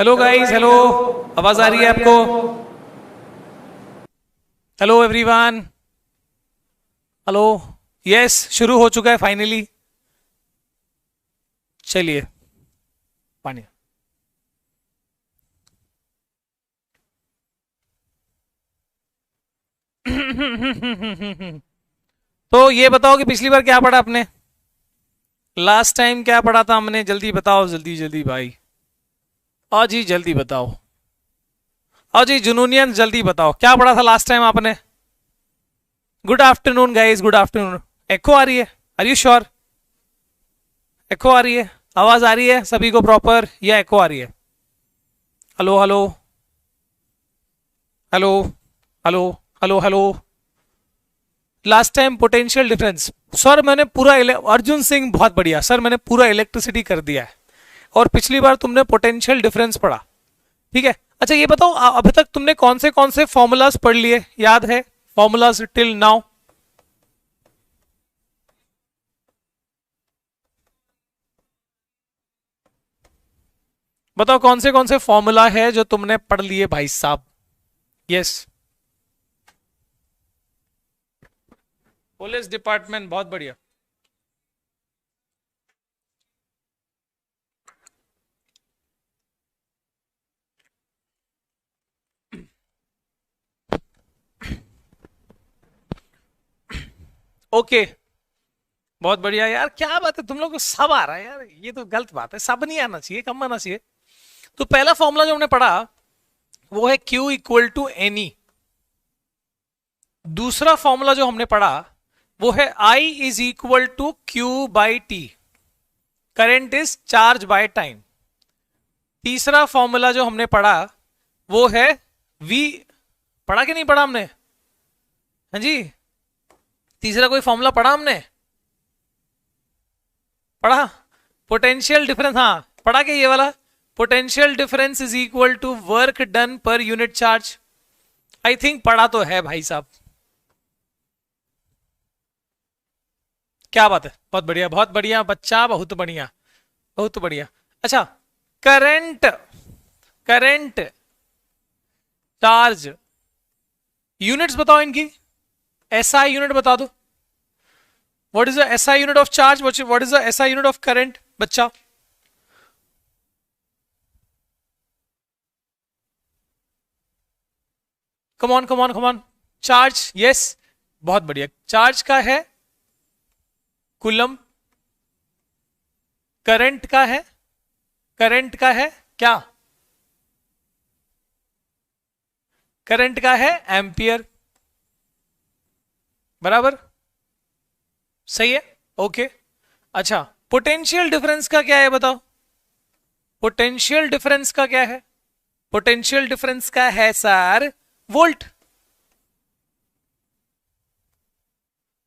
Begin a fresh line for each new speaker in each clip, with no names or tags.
Hello guys, hello. आवाज आ रही है आपको? Hello everyone. हेलो। यस, शुरू हो चुका है फाइनली। चलिए, पानी। तो ये बताओ कि पिछली बार क्या पढ़ा आपने? लास्ट टाइम क्या पढ़ा था हमने? जल्दी बताओ, जल्दी जल्दी भाई। आओ जी, जल्दी बताओ। आओ जी जुनूनियन, जल्दी बताओ क्या पढ़ा था लास्ट टाइम आपने? Good afternoon guys, good afternoon. Echo आ रही है? Are you sure? एको आ रही है? आवाज आ रही है सभी को प्रॉपर, या एको आ रही है? Hello hello hello hello hello hello. Last time potential difference, sir मैंने पूरा अर्जुन सिंह बहुत बढ़िया सर, मैंने पूरा इलेक्ट्रिसिटी कर दिया है। और पिछली बार तुमने पोटेंशियल डिफरेंस पढ़ा, ठीक है। अच्छा ये बताओ, अभी तक तुमने कौन से फॉर्मूलाज पढ़ लिए, याद है? Formulas till now. बताओ कौन से फॉर्मूला है जो तुमने पढ़ लिए भाई साहब? यस। पुलिस डिपार्टमेंट, बहुत बढ़िया। ओके, बहुत बढ़िया यार, क्या बात है, तुम लोग को सब आ रहा है यार, ये तो गलत बात है, सब नहीं आना चाहिए, कम आना चाहिए। तो पहला फॉर्मूला जो हमने पढ़ा वो है Q equal to n e. दूसरा फॉर्मूला जो हमने पढ़ा वो है I is equal to Q by T. Current is charge by time. तीसरा फॉर्मूला जो हमने पढ़ा वो है V। पढ़ा कि नहीं पढ़ा हमने? हाँ जी, तीसरा कोई फॉर्मूला पढ़ा हमने? पढ़ा? पोटेंशियल डिफरेंस, हाँ पढ़ा के ये वाला, potential difference is equal to work done per unit charge. I think पढ़ा तो है भाई साहब। क्या बात है, बहुत बढ़िया बच्चा, बहुत बढ़िया, बहुत बढ़िया। अच्छा, करंट, करंट चार्ज, यूनिट्स बताओ इनकी। एसआई यूनिट बता दो। What is the SI unit of charge? What is the SI unit of current बच्चा? Come on come on come on. Charge, yes, बहुत बढ़िया। चार्ज का है कुलम, करंट का है, करंट का है क्या? करंट का है एम्पियर। बराबर, सही है, ओके। अच्छा, पोटेंशियल डिफरेंस का क्या है बताओ? पोटेंशियल डिफरेंस का क्या है? पोटेंशियल डिफरेंस का है सर वोल्ट।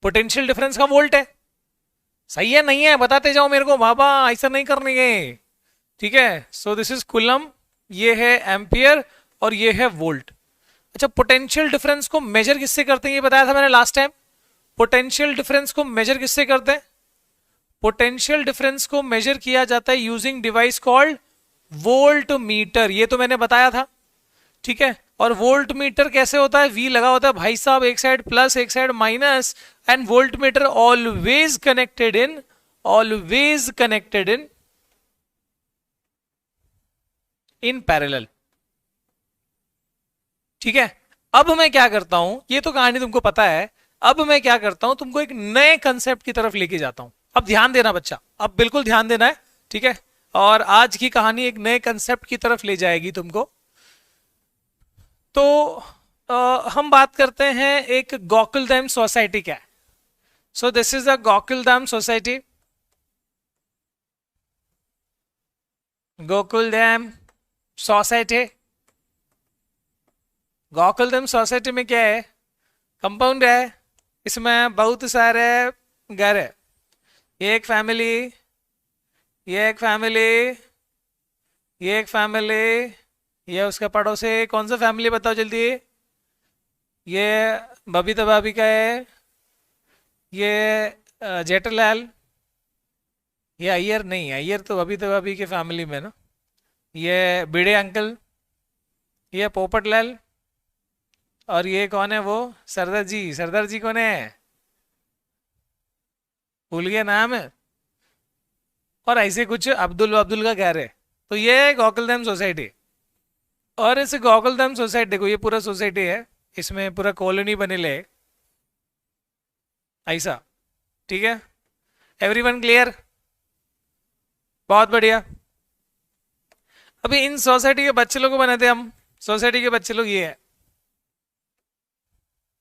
पोटेंशियल डिफरेंस का वोल्ट है। सही है नहीं है बताते जाओ मेरे को बाबा, ऐसा नहीं करने के, ठीक है। सो दिस इज कुलम, ये है एम्पियर और ये है वोल्ट। अच्छा, पोटेंशियल डिफरेंस को मेजर किससे करते हैं ये बताया था मैंने लास्ट टाइम। पोटेंशियल डिफरेंस को मेजर किससे करते हैं? पोटेंशियल डिफरेंस को मेजर किया जाता है using device called volt meter, ये तो मैंने बताया था, ठीक है। और वोल्ट मीटर कैसे होता है? वी लगा होता है भाई साहब, एक साइड प्लस एक side minus, and volt meter always connected in, always connected in in parallel, ठीक है। अब मैं क्या करता हूं, ये तो कहानी तुमको पता है। अब मैं क्या करता हूं, तुमको एक नए कंसेप्ट की तरफ लेके जाता हूं। अब ध्यान देना बच्चा, अब बिल्कुल ध्यान देना है, ठीक है। और आज की कहानी एक नए कंसेप्ट की तरफ ले जाएगी तुमको। तो हम बात करते हैं एक गोकुलधाम सोसाइटी क्या है। So this is the Gokuldham society. Gokuldham society, Gokuldham society में क्या है? कंपाउंड है, इसमें बहुत सारे घर है। ये एक फैमिली, ये एक फैमिली, ये एक फैमिली, ये उसका पड़ोसी। कौन सा फैमिली बताओ जल्दी? ये बबीता भाभी का है, ये जेठालाल, ये अय्यर नहीं, अय्यर तो बबीता भाभी के फैमिली में ना। ये भिड़े अंकल, ये पोपटलाल, और ये कौन है वो, सरदार जी। सरदार जी कौन है, भूल गया नाम है। और ऐसे कुछ अब्दुल अब्दुल का कह रहे। तो ये है गोकुलधाम सोसाइटी। और इस गोकुलधाम सोसाइटी, देखो ये पूरा सोसाइटी है, इसमें पूरा कॉलोनी बने ले ऐसा, ठीक है। एवरीवन क्लियर, बहुत बढ़िया। अभी इन सोसाइटी के बच्चे लोग को बनाते हम, सोसाइटी के बच्चे लोग ये है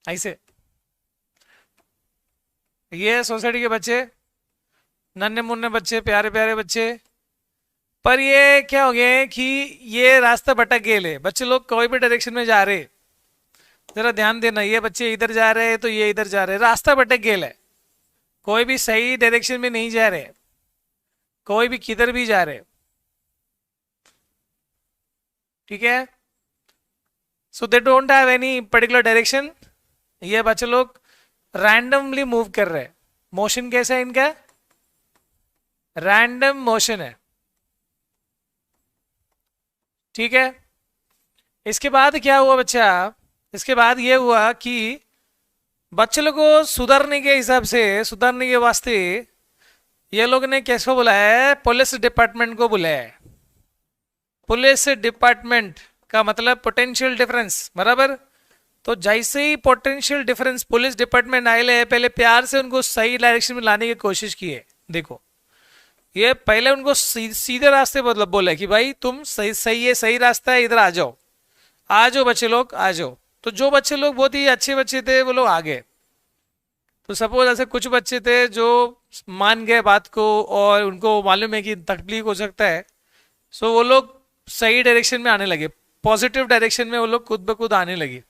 ऐसे, ये है सोसाइटी के बच्चे, नन्हे मुन्ने बच्चे, प्यारे प्यारे बच्चे। पर ये क्या हो गया है कि ये रास्ता भटक गए ले, बच्चे लोग कोई भी डायरेक्शन में जा रहे, जरा ध्यान देना, ये बच्चे इधर जा रहे हैं तो ये इधर जा रहे, रास्ता भटक गए है, कोई भी सही डायरेक्शन में नहीं जा रहे, कोई भी किधर भी जा रहे, ठीक है। So they don't have any particular direction, ये बच्चे लोग रैंडमली मूव कर रहे हैं। मोशन कैसा है इनका, रैंडम मोशन है, ठीक है। इसके बाद क्या हुआ बच्चा, इसके बाद ये हुआ कि बच्चे लोग को सुधारने के हिसाब से, सुधारने के वास्ते ये लोग ने कैसे बुलाया है, पुलिस डिपार्टमेंट को बुलाया है। पुलिस डिपार्टमेंट का मतलब पोटेंशियल डिफरेंस, बराबर। तो जैसे ही पोटेंशियल डिफरेंस पुलिस डिपार्टमेंट आए ले, पहले प्यार से उनको सही डायरेक्शन में लाने की कोशिश की है। देखो ये पहले उनको सीधे रास्ते मतलब बोला कि भाई तुम सही सही है, सही रास्ता है, इधर आ जाओ, आ जाओ बच्चे लोग आ जाओ। तो जो बच्चे लोग बहुत ही अच्छे बच्चे थे वो लोग आ गए। तो सपोज ऐसे कुछ बच्चे थे जो मान गए बात को और उनको मालूम है कि तकलीफ हो सकता है, सो वो लोग सही डायरेक्शन में आने लगे, पॉजिटिव डायरेक्शन में वो लोग खुद ब खुद आने लगे।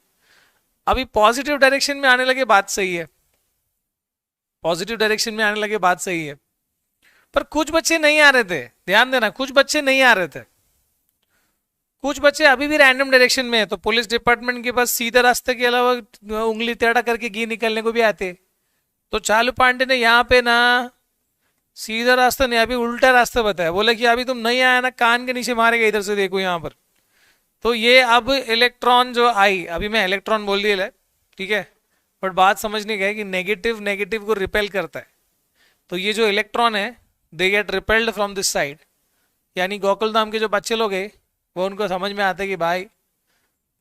अभी पॉजिटिव डायरेक्शन में आने लगे, बात सही है, पॉजिटिव डायरेक्शन में आने लगे, बात सही है। पर कुछ बच्चे नहीं आ रहे थे, ध्यान देना, कुछ बच्चे नहीं आ रहे थे, कुछ बच्चे अभी भी रैंडम डायरेक्शन में है। तो पुलिस डिपार्टमेंट के पास सीधे रास्ते के अलावा उंगली टेढ़ा करके घी निकलने को भी आते। तो चालू पांडे ने यहाँ पे ना सीधा रास्ता नहीं, अभी उल्टा रास्ता बताया, बोले कि अभी तुम नहीं आया ना कान के नीचे मारेगा, इधर से देखो यहाँ पर। तो ये अब इलेक्ट्रॉन जो आई, अभी मैं इलेक्ट्रॉन बोल दिया, ठीक है, बट बात समझने का है कि नेगेटिव नेगेटिव को रिपेल करता है। तो ये जो इलेक्ट्रॉन है they get repelled from this side, यानी गोकुलधाम के जो बच्चे लोग हैं वो उनको समझ में आता है कि भाई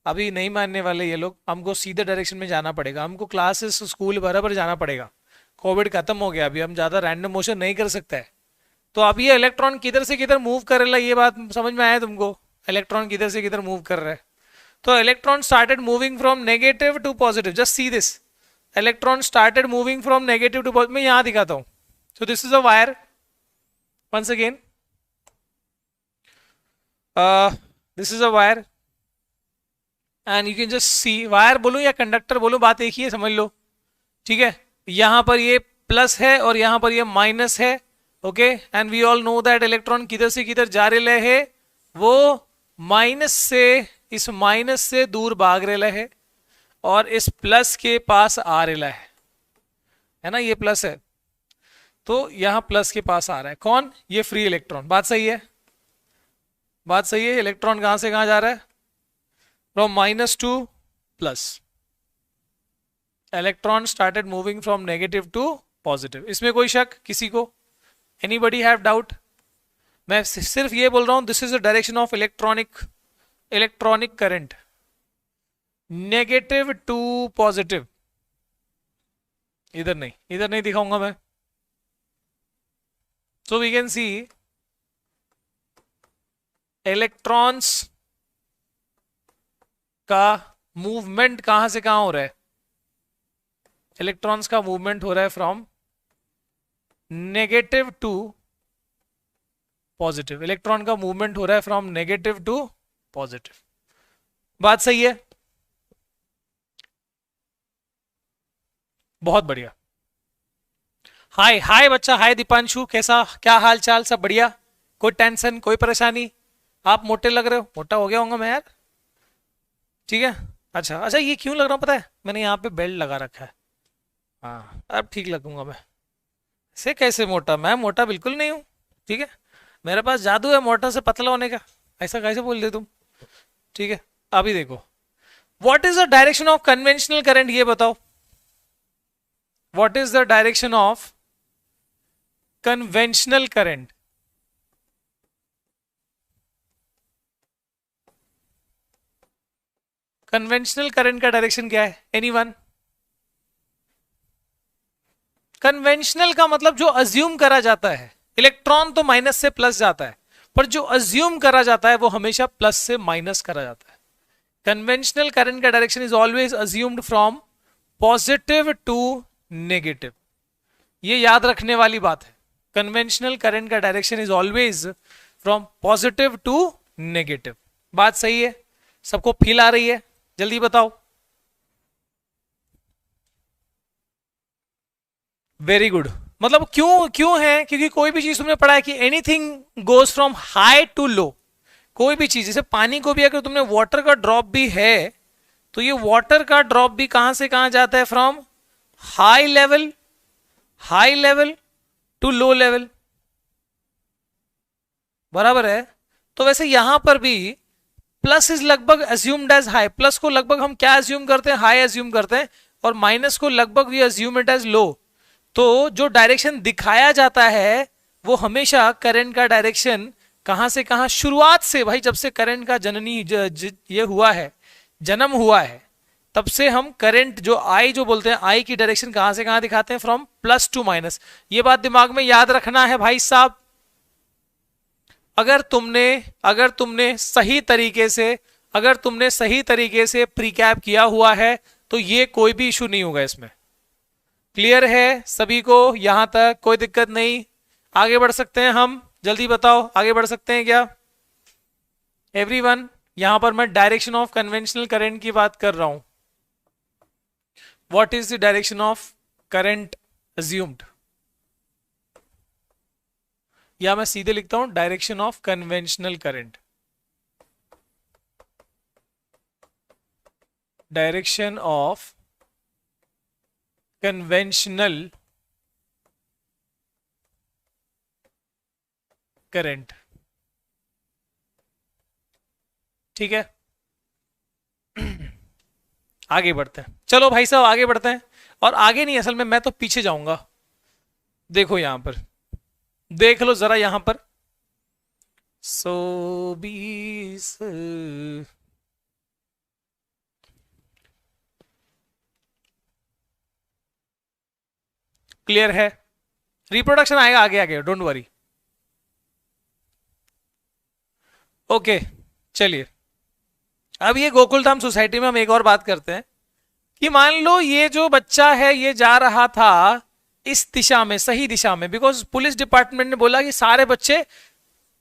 अभी नहीं मानने वाले ये लोग, हमको सीधे डायरेक्शन में जाना पड़ेगा, हमको क्लासेस स्कूल बराबर जाना पड़ेगा, कोविड खत्म हो गया, अभी हम ज़्यादा रैंडम मोशन नहीं कर सकते हैं। तो अब ये इलेक्ट्रॉन किधर से किधर मूव कर रहा है, ये बात समझ में आया तुमको, इलेक्ट्रॉन किधर से किधर मूव कर रहा है। तो electron started moving from negative to positive, just see this, electron started moving from negative to positive. मैं यहाँ दिखाता हूँ। So this is a wire, once again this is a wire and you can just see, wire बोलूं या conductor बोलूं बात एक ही है, समझ लो, ठीक है। यहां पर ये प्लस है और यहां पर ये माइनस है, okay. And we all know that electron किधर से किधर जा रहे है, वो माइनस से, इस माइनस से दूर भाग रहे है और इस प्लस के पास आ रहा है ना, ये प्लस है तो यहां प्लस के पास आ रहा है कौन, ये फ्री इलेक्ट्रॉन। बात सही है, बात सही है। इलेक्ट्रॉन कहां से कहां जा रहा है, from minus to plus, electron started moving from negative to positive. इसमें कोई शक किसी को, एनीबडी हैव डाउट? मैं सिर्फ ये बोल रहा हूं, this is the direction of electronic current, negative to positive. इधर नहीं दिखाऊंगा मैं। So we can see electrons का मूवमेंट कहां से कहां हो रहा है, इलेक्ट्रॉन्स का मूवमेंट हो रहा है from negative to positive, electron का मूवमेंट हो रहा है फ्रॉम नेगेटिव टू पॉजिटिव। बात सही है, बहुत बढ़िया। हाय हाय बच्चा, हाय दीपांशु, कैसा, क्या हाल चाल, सब बढ़िया, कोई टेंशन कोई परेशानी? आप मोटे लग रहे हो, मोटा हो गया होगा मैं यार, ठीक है। अच्छा ये क्यों लग रहा हूँ पता है, मैंने यहाँ पे बेल्ट लगा रखा है, हाँ अब ठीक लगूंगा मैं। से कैसे मोटा, मैं मोटा बिल्कुल नहीं हूँ, ठीक है। मेरे पास जादू है मोटा से पतला होने का, ऐसा कैसे बोल दे तुम? ठीक है, अभी देखो, what is the direction of conventional current, ये बताओ, what is the direction of conventional current? Conventional current का डायरेक्शन क्या है? एनीवन? कन्वेंशनल का मतलब जो अज्यूम करा जाता है, इलेक्ट्रॉन तो माइनस से प्लस जाता है, पर जो अज्यूम करा जाता है वो हमेशा प्लस से माइनस करा जाता है। कन्वेंशनल करंट का direction is always assumed from positive to negative. ये याद रखने वाली बात है। कन्वेंशनल करंट का direction is always from positive to negative. बात सही है? सबको फील आ रही है? जल्दी बताओ। Very good. मतलब क्यों क्यों है? क्योंकि कोई भी चीज तुमने पढ़ा है कि anything goes from high to low. कोई भी चीज, जैसे पानी को भी अगर तुमने वाटर का ड्रॉप भी है, तो ये वाटर का ड्रॉप भी कहां से कहां जाता है? From high level to low level. बराबर है? तो वैसे यहां पर भी प्लस इज लगभग अज्यूम्ड एज हाई। प्लस को लगभग हम क्या अज्यूम करते हैं? हाई अज्यूम करते हैं। और माइनस को लगभग we assume it as low. तो जो डायरेक्शन दिखाया जाता है वो हमेशा करंट का डायरेक्शन कहां से कहां, शुरुआत से भाई, जब से करंट का जननी ये हुआ है, जन्म हुआ है, तब से हम करंट जो आई जो बोलते हैं, आई की डायरेक्शन कहां से कहां दिखाते हैं? From plus two minus. ये बात दिमाग में याद रखना है भाई साहब। अगर तुमने सही तरीके से प्रीकैप किया हुआ है तो ये कोई भी इशू नहीं होगा इसमें। क्लियर है सभी को? यहां तक कोई दिक्कत नहीं? आगे बढ़ सकते हैं हम? जल्दी बताओ, आगे बढ़ सकते हैं क्या एवरीवन? यहां पर मैं डायरेक्शन ऑफ कन्वेंशनल करंट की बात कर रहा हूं। What is the direction of current assumed, या मैं सीधे लिखता हूं direction of conventional current. Direction of conventional current. ठीक है, आगे बढ़ते हैं। चलो भाई साहब आगे बढ़ते हैं। और आगे नहीं, असल में मैं तो पीछे जाऊंगा। देखो यहां पर, देख लो जरा यहां पर। सो बीस क्लियर है? रिप्रोडक्शन आएगा आगे आगे, डोंट वरी। ओके, चलिए अब ये गोकुल धाम सोसाइटी में हम एक और बात करते हैं कि मान लो ये जो बच्चा है ये जा रहा था इस दिशा में, सही दिशा में, बिकॉज पुलिस डिपार्टमेंट ने बोला कि सारे बच्चे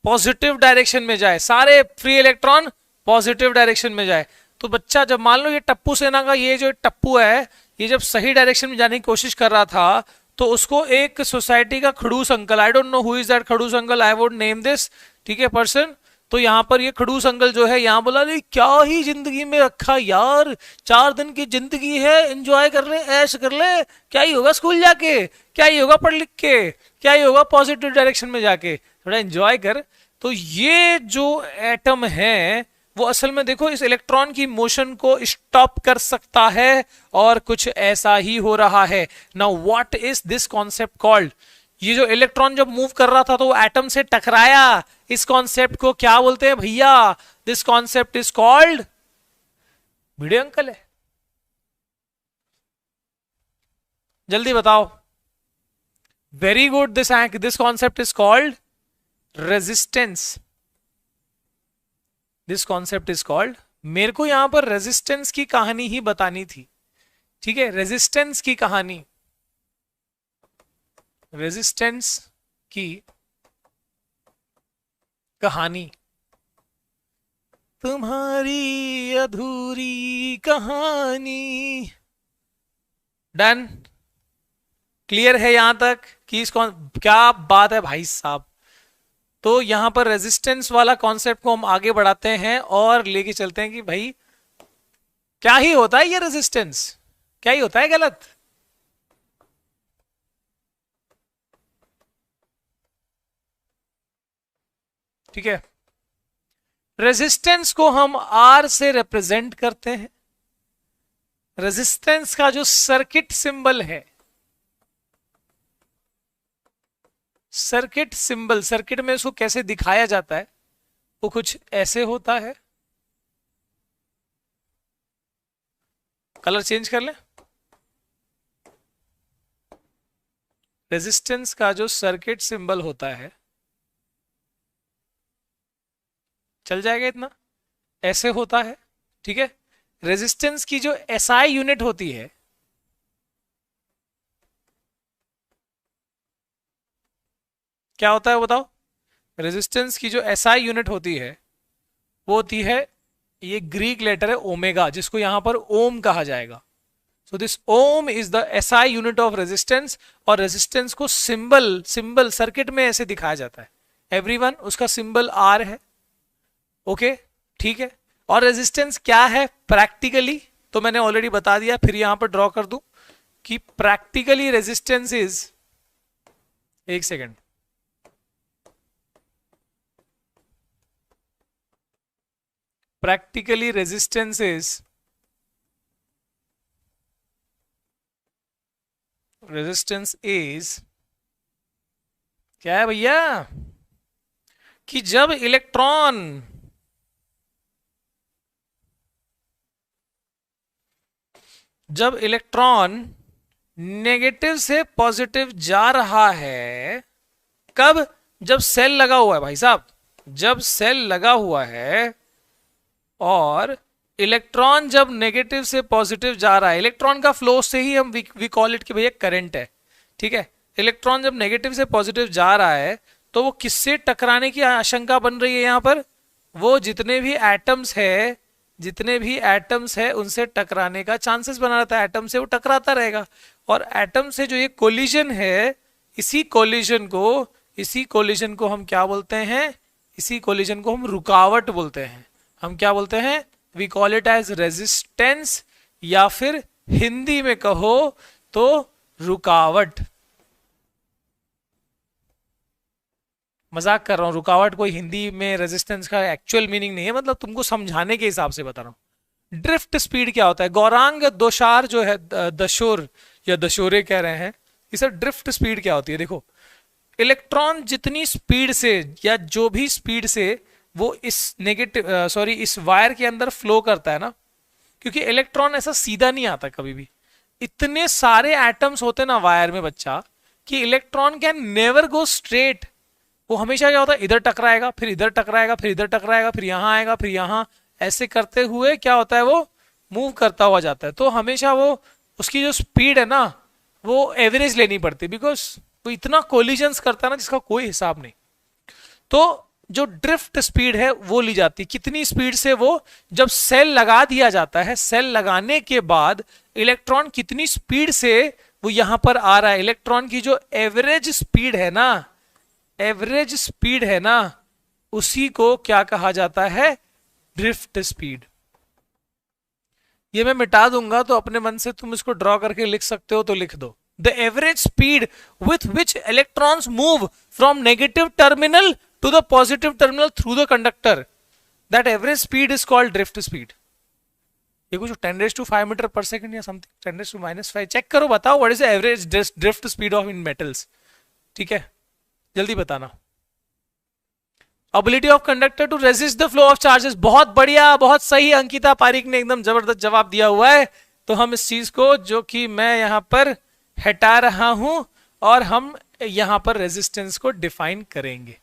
पॉजिटिव डायरेक्शन में जाए, सारे फ्री इलेक्ट्रॉन पॉजिटिव डायरेक्शन में जाए। तो बच्चा जब, मान लो ये टप्पू सेना का ये जो टप्पू है, ये जब सही डायरेक्शन में जाने की कोशिश कर रहा था, तो उसको एक सोसाइटी का खड़ूस uncle, I don't know who is that खड़ूस uncle, I would name this, ठीक है, पर्सन। तो यहाँ पर ये खड़ूस अंकल जो है यहाँ बोला, नहीं क्या ही जिंदगी में रखा यार, 4 दिन की जिंदगी है, एंजॉय कर ले, ऐश कर ले, क्या ही होगा स्कूल जाके, क्या ही होगा पढ़ लिख के, क्या ही होगा पॉजिटिव डायरेक्शन में जाके, थोड़ा एंजॉय कर। तो ये जो एटम है वो असल में देखो इस इलेक्ट्रॉन की मोशन को स्टॉप कर सकता है, और कुछ ऐसा ही हो रहा है। Now what is this concept called? ये जो इलेक्ट्रॉन जब मूव कर रहा था तो वो एटम से टकराया, इस कॉन्सेप्ट को क्या बोलते हैं भैया? This concept is called, Bhide uncle है, जल्दी बताओ। Very good, this concept is called resistance. This concept is called, मेरे को यहां पर रेजिस्टेंस की कहानी ही बतानी थी, ठीक है, रेजिस्टेंस की कहानी, रेजिस्टेंस की कहानी, तुम्हारी अधूरी कहानी। डन? क्लियर है यहां तक कि इसको क्या बात है भाई साहब? तो यहां पर रेजिस्टेंस वाला कॉन्सेप्ट को हम आगे बढ़ाते हैं और लेके चलते हैं कि भाई क्या ही होता है ये रेजिस्टेंस, क्या ही होता है गलत? ठीक है, रेजिस्टेंस को हम आर से रिप्रेजेंट करते हैं। रेजिस्टेंस का जो सर्किट सिंबल है, सर्किट सिंबल, सर्किट में उसको कैसे दिखाया जाता है, वो कुछ ऐसे होता है। कलर चेंज कर ले। रेजिस्टेंस का जो सर्किट सिंबल होता है, चल जाएगा इतना, ऐसे होता है। ठीक है। रेजिस्टेंस की जो एसआई यूनिट होती है, क्या होता है बताओ। रेजिस्टेंस की जो एसआई यूनिट होती है वो होती है, ये ग्रीक लेटर है ओमेगा, जिसको यहां पर ओम कहा जाएगा। So this ohm is the SI unit of resistance. और रेजिस्टेंस को सिंबल सिंबल सर्किट में ऐसे दिखाया जाता है। एवरीवन, उसका सिंबल आर है। ओके, ठीक है। और रेजिस्टेंस क्या है प्रैक्टिकली, तो मैंने ऑलरेडी बता दिया, फिर यहां पर ड्रॉ कर दूं कि प्रैक्टिकली रेजिस्टेंस इज, एक सेकेंड, practically resistance is क्या है भैया, कि जब इलेक्ट्रॉन नेगेटिव से पॉजिटिव जा रहा है, कब, जब सेल लगा हुआ है भाई साहब, जब सेल लगा हुआ है और इलेक्ट्रॉन जब नेगेटिव से पॉजिटिव जा रहा है, इलेक्ट्रॉन का फ्लो से ही हम वी कॉल इट कि भैया करंट है। ठीक है। इलेक्ट्रॉन जब नेगेटिव से पॉजिटिव जा रहा है तो वो किससे टकराने की आशंका बन रही है यहां पर, वो जितने भी एटम्स है, जितने भी एटम्स है उनसे टकराने का चांसेस बना रहता है। एटम से वो टकराता रहेगा, और एटम से जो ये कोलिजन है, इसी कोलिजन को हम क्या बोलते हैं, इसी कोलिजन को हम रुकावट बोलते हैं। हम क्या बोलते हैं, we call it as resistance, या फिर हिंदी में कहो तो रुकावट। मजाक कर रहा हूं, रुकावट कोई हिंदी में रेजिस्टेंस का एक्चुअल मीनिंग नहीं है, मतलब तुमको समझाने के हिसाब से बता रहा हूं। ड्रिफ्ट स्पीड क्या होता है, गौरांग दोषार जो है, दशोर या दशोरे कह रहे हैं, इसे ड्रिफ्ट स्पीड क्या होती है। देखो, इलेक्ट्रॉन जितनी स्पीड से या जो भी स्पीड से वो इस इस वायर के अंदर फ्लो करता है ना, क्योंकि इलेक्ट्रॉन ऐसा सीधा नहीं आता कभी भी, इतने सारे एटम्स होते ना वायर में बच्चा, कि electron can never go straight. वो हमेशा क्या होता है, इधर टकराएगा, फिर इधर टकराएगा, फिर इधर टकराएगा, फिर यहां आएगा, फिर यहां, ऐसे करते हुए क्या होता है, वो मूव करता हुआ जाता है। तो हमेशा वो, उसकी जो स्पीड है ना, वो एवरेज लेनी पड़ती है, बिकॉज वो इतना कोलिजन्स करता है ना जिसका कोई हिसाब नहीं। तो जो ड्रिफ्ट स्पीड है वो ली जाती है, कितनी स्पीड से, वो जब सेल लगा दिया जाता है, सेल लगाने के बाद इलेक्ट्रॉन कितनी स्पीड से वो यहां पर आ रहा है, इलेक्ट्रॉन की जो एवरेज स्पीड है ना, एवरेज स्पीड है ना, उसी को क्या कहा जाता है, ड्रिफ्ट स्पीड। ये मैं मिटा दूंगा, तो अपने मन से तुम इसको ड्रॉ करके लिख सकते हो, तो लिख दो, the average speed with which electrons move from negative terminal to the positive terminal through the conductor, that average speed is called drift speed. ये कुछ 10⁵ मीटर पर सेकंड या समथिंग 10⁻⁵ चेक करो, बताओ what is the average drift speed of in metals. ठीक है, जल्दी बताना। Ability of conductor to resist the flow of charges, बहुत बढ़िया, बहुत सही, अंकिता पारिक ने एकदम जबरदस्त जवाब दिया हुआ है। तो हम इस चीज को, जो कि मैं यहां पर हटा रहा हूं, और हम यहां पर रेजिस्टेंस को डिफाइन करेंगे।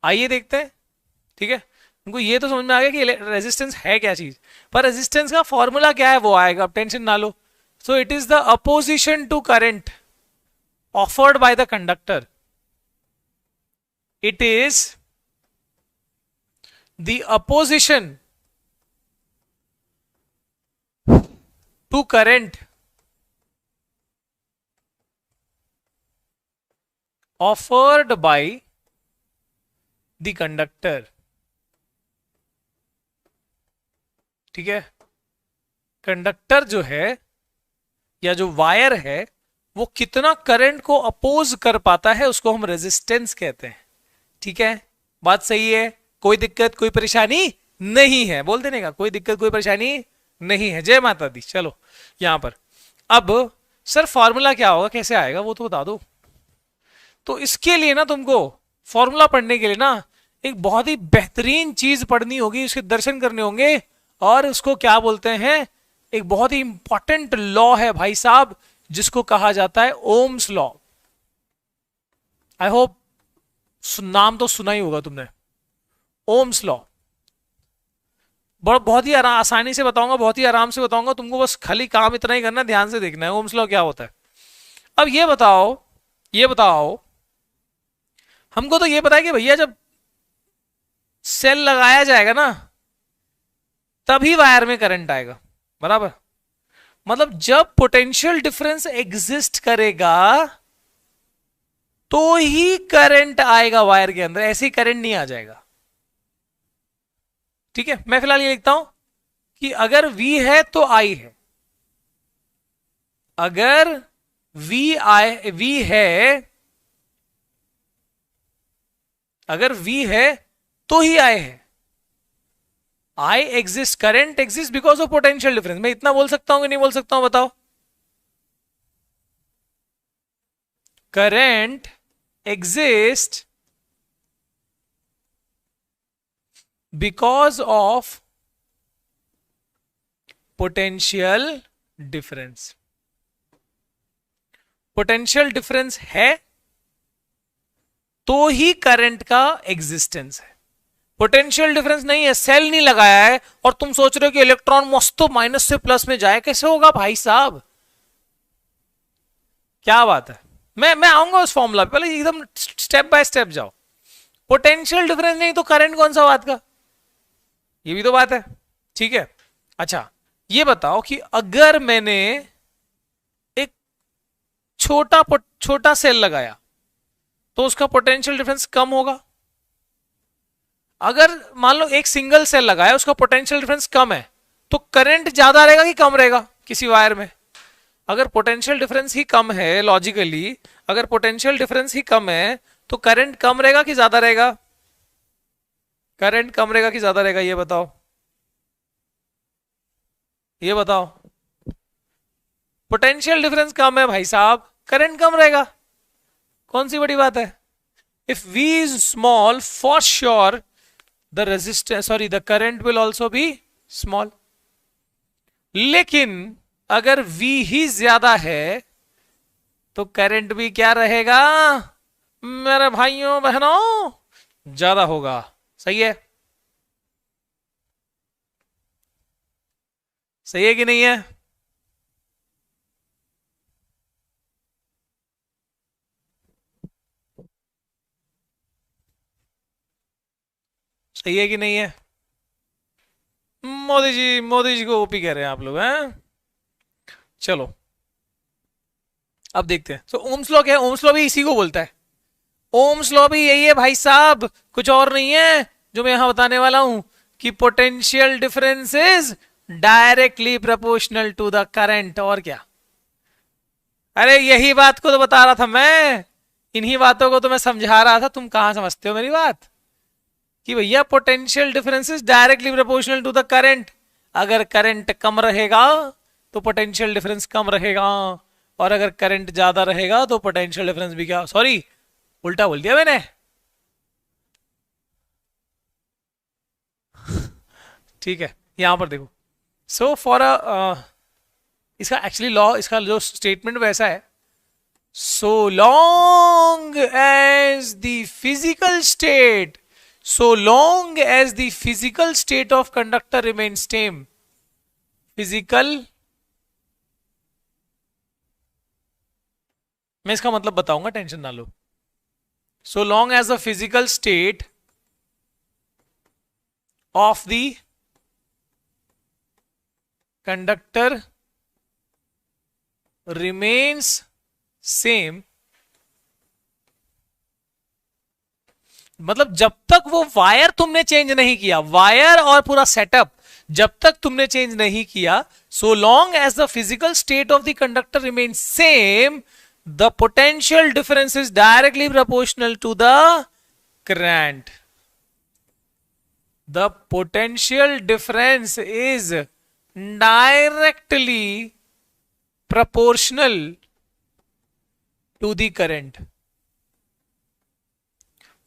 आइए देखते हैं। ठीक है, उनको ये तो समझ में आ गया कि रेजिस्टेंस है क्या चीज, पर रेजिस्टेंस का फॉर्मूला क्या है वो आएगा, अब टेंशन ना लो। So it is the opposition to current offered by the conductor, it is the opposition to current offered by the conductor। ठीक है, कंडक्टर जो है या जो वायर है, वो कितना करंट को अपोज कर पाता है, उसको हम रेजिस्टेंस कहते हैं। ठीक है, बात सही है। कोई दिक्कत कोई परेशानी नहीं है, बोल देने का, कोई दिक्कत कोई परेशानी नहीं है। जय माता दी। चलो यहां पर अब सर फॉर्मूला क्या होगा, कैसे आएगा, वो तो बता दो। तो इसके लिए ना तुमको फॉर्मूला पढ़ने के लिए ना एक बहुत ही बेहतरीन चीज पढ़नी होगी, उसके दर्शन करने होंगे, और उसको क्या बोलते हैं, एक बहुत ही इंपॉर्टेंट लॉ है भाई साहब, जिसको कहा जाता है ओम्स लॉ। आई होप नाम तो सुना ही होगा तुमने, ओम्स लॉ। बहुत ही आसानी से बताऊंगा, बहुत ही आराम से बताऊंगा तुमको, बस खाली काम इतना ही करना, ध्यान से देखना है ओम्स लॉ क्या होता है। अब ये बताओ, ये बताओ, हमको तो ये पता है कि भैया जब सेल लगाया जाएगा ना तभी वायर में करंट आएगा, बराबर। मतलब जब पोटेंशियल डिफरेंस एग्जिस्ट करेगा तो ही करंट आएगा वायर के अंदर, ऐसे ही करंट नहीं आ जाएगा। ठीक है, मैं फिलहाल ये लिखता हूं कि अगर V है तो I है, अगर V है, अगर V है तो ही I है। I exist, current exist because of potential difference. मैं इतना बोल सकता हूं कि नहीं बोल सकता हूं, बताओ। Current exist because of potential difference. Potential difference है तो ही करंट का एग्जिस्टेंस है। पोटेंशियल डिफरेंस नहीं है, सेल नहीं लगाया है, और तुम सोच रहे हो कि इलेक्ट्रॉन मस्त माइनस से प्लस में जाए, कैसे होगा भाई साहब, क्या बात है। मैं आऊंगा उस फॉर्मूला पे, पहले एकदम स्टेप बाय स्टेप जाओ। पोटेंशियल डिफरेंस नहीं तो करंट कौन सा बात का, ये भी तो बात है। ठीक है, अच्छा ये बताओ कि अगर मैंने एक छोटा सेल लगाया तो उसका पोटेंशियल डिफरेंस कम होगा। अगर मान लो एक सिंगल सेल लगाया, उसका पोटेंशियल डिफरेंस कम है, तो करंट ज्यादा रहेगा कि कम रहेगा किसी वायर में। अगर पोटेंशियल डिफरेंस ही कम है, लॉजिकली अगर पोटेंशियल डिफरेंस ही कम है तो करंट कम रहेगा कि ज्यादा रहेगा, करंट कम रहेगा कि ज्यादा रहेगा, ये बताओ, ये बताओ। पोटेंशियल डिफरेंस कम है भाई साहब, करंट कम रहेगा, कौन सी बड़ी बात है। If V is small, for sure the resistance, sorry, the current will also be small। लेकिन अगर V ही ज्यादा है तो करंट भी क्या रहेगा मेरे भाइयों बहनों, ज्यादा होगा। सही है, सही है कि नहीं है। सही है कि नहीं है। मोदी जी को ओपी कह रहे हैं आप लोग, हैं। चलो अब देखते हैं। तो ओम्स लॉ क्या है, ओम्स लॉ भी इसी को बोलता है। ओम्स लॉ भी यही है भाई साहब, कुछ और नहीं है जो मैं यहां बताने वाला हूं, कि potential difference is directly proportional to the current. और क्या, अरे यही बात को तो बता रहा था मैं, इन्हीं बातों को तो मैं समझा रहा था, तुम कहां समझते हो मेरी बात, कि भैया potential difference is directly proportional to the current. अगर करंट कम रहेगा तो पोटेंशियल डिफरेंस कम रहेगा, और अगर करंट ज्यादा रहेगा तो पोटेंशियल डिफरेंस भी क्या, सॉरी उल्टा बोल दिया मैंने। ठीक है, यहां पर देखो। सो फॉर इसका एक्चुअली लॉ, इसका जो स्टेटमेंट वैसा है, so long as the physical state, so long as the physical state of conductor remains same, physical, मैं इसका मतलब बताऊंगा, टेंशन ना लो। so long as the physical state of the conductor remains same, मतलब जब तक वो वायर तुमने चेंज नहीं किया, वायर और पूरा सेटअप जब तक तुमने चेंज नहीं किया, so long as the physical state of the conductor remain same, the potential difference is directly proportional to the current. The potential difference is directly proportional to the current.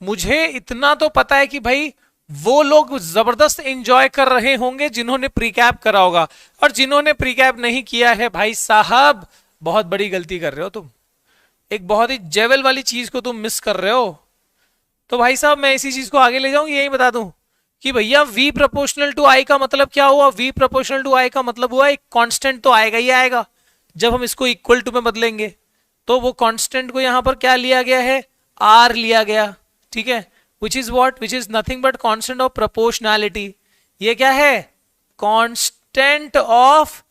मुझे इतना तो पता है कि भाई वो लोग जबरदस्त एंजॉय कर रहे होंगे जिन्होंने प्रीकैप करा होगा, और जिन्होंने प्रीकैप नहीं किया है भाई साहब बहुत बड़ी गलती कर रहे हो तुम, एक बहुत ही जेवल वाली चीज को तुम मिस कर रहे हो। तो भाई साहब मैं इसी चीज को आगे ले जाऊं, यही बता दूं कि भैया v प्रोपोर्शनल टू i का मतलब क्या हुआ? v प्रोपोर्शनल टू i का मतलब हुआ एक कांस्टेंट तो आएगा ही आएगा जब हम इसको इक्वल टू में बदलेंगे। तो वो कांस्टेंट को यहां पर क्या लिया गया है? r लिया गया, ठीक है, which is what, which is nothing but constant of proportionality. ये क्या है? Constant of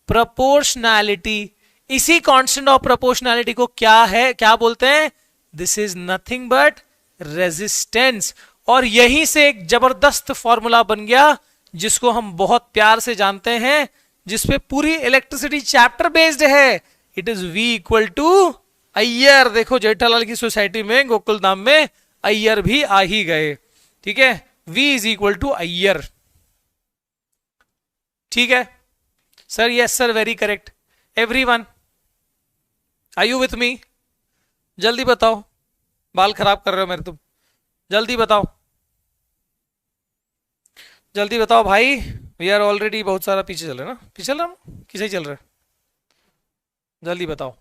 proportionality. इसी कांस्टेंट ऑफ प्रोपोर्शनैलिटी को क्या है, क्या बोलते हैं? This is nothing but resistance. और यहीं से एक जबरदस्त फॉर्मूला बन गया जिसको हम बहुत प्यार से जानते हैं, जिसपे पूरी इलेक्ट्रिसिटी चैप्टर बेस्ड है। It is v equal to Iyer. देखो जेठालाल की सोसाइटी में, गोकुल धाम में अय्यर भी आ ही गए, ठीक है, v is equal to Iyer. ठीक है sir, yes sir, very correct. Everyone are you with me? जल्दी बताओ, बाल खराब कर रहे हो मेरे तुम, जल्दी बताओ, जल्दी बताओ भाई। वी आर ऑलरेडी बहुत सारा पीछे चल रहे हैं ना, पीछे चल रहा हूँ किसे चल रहा है? जल्दी बताओ।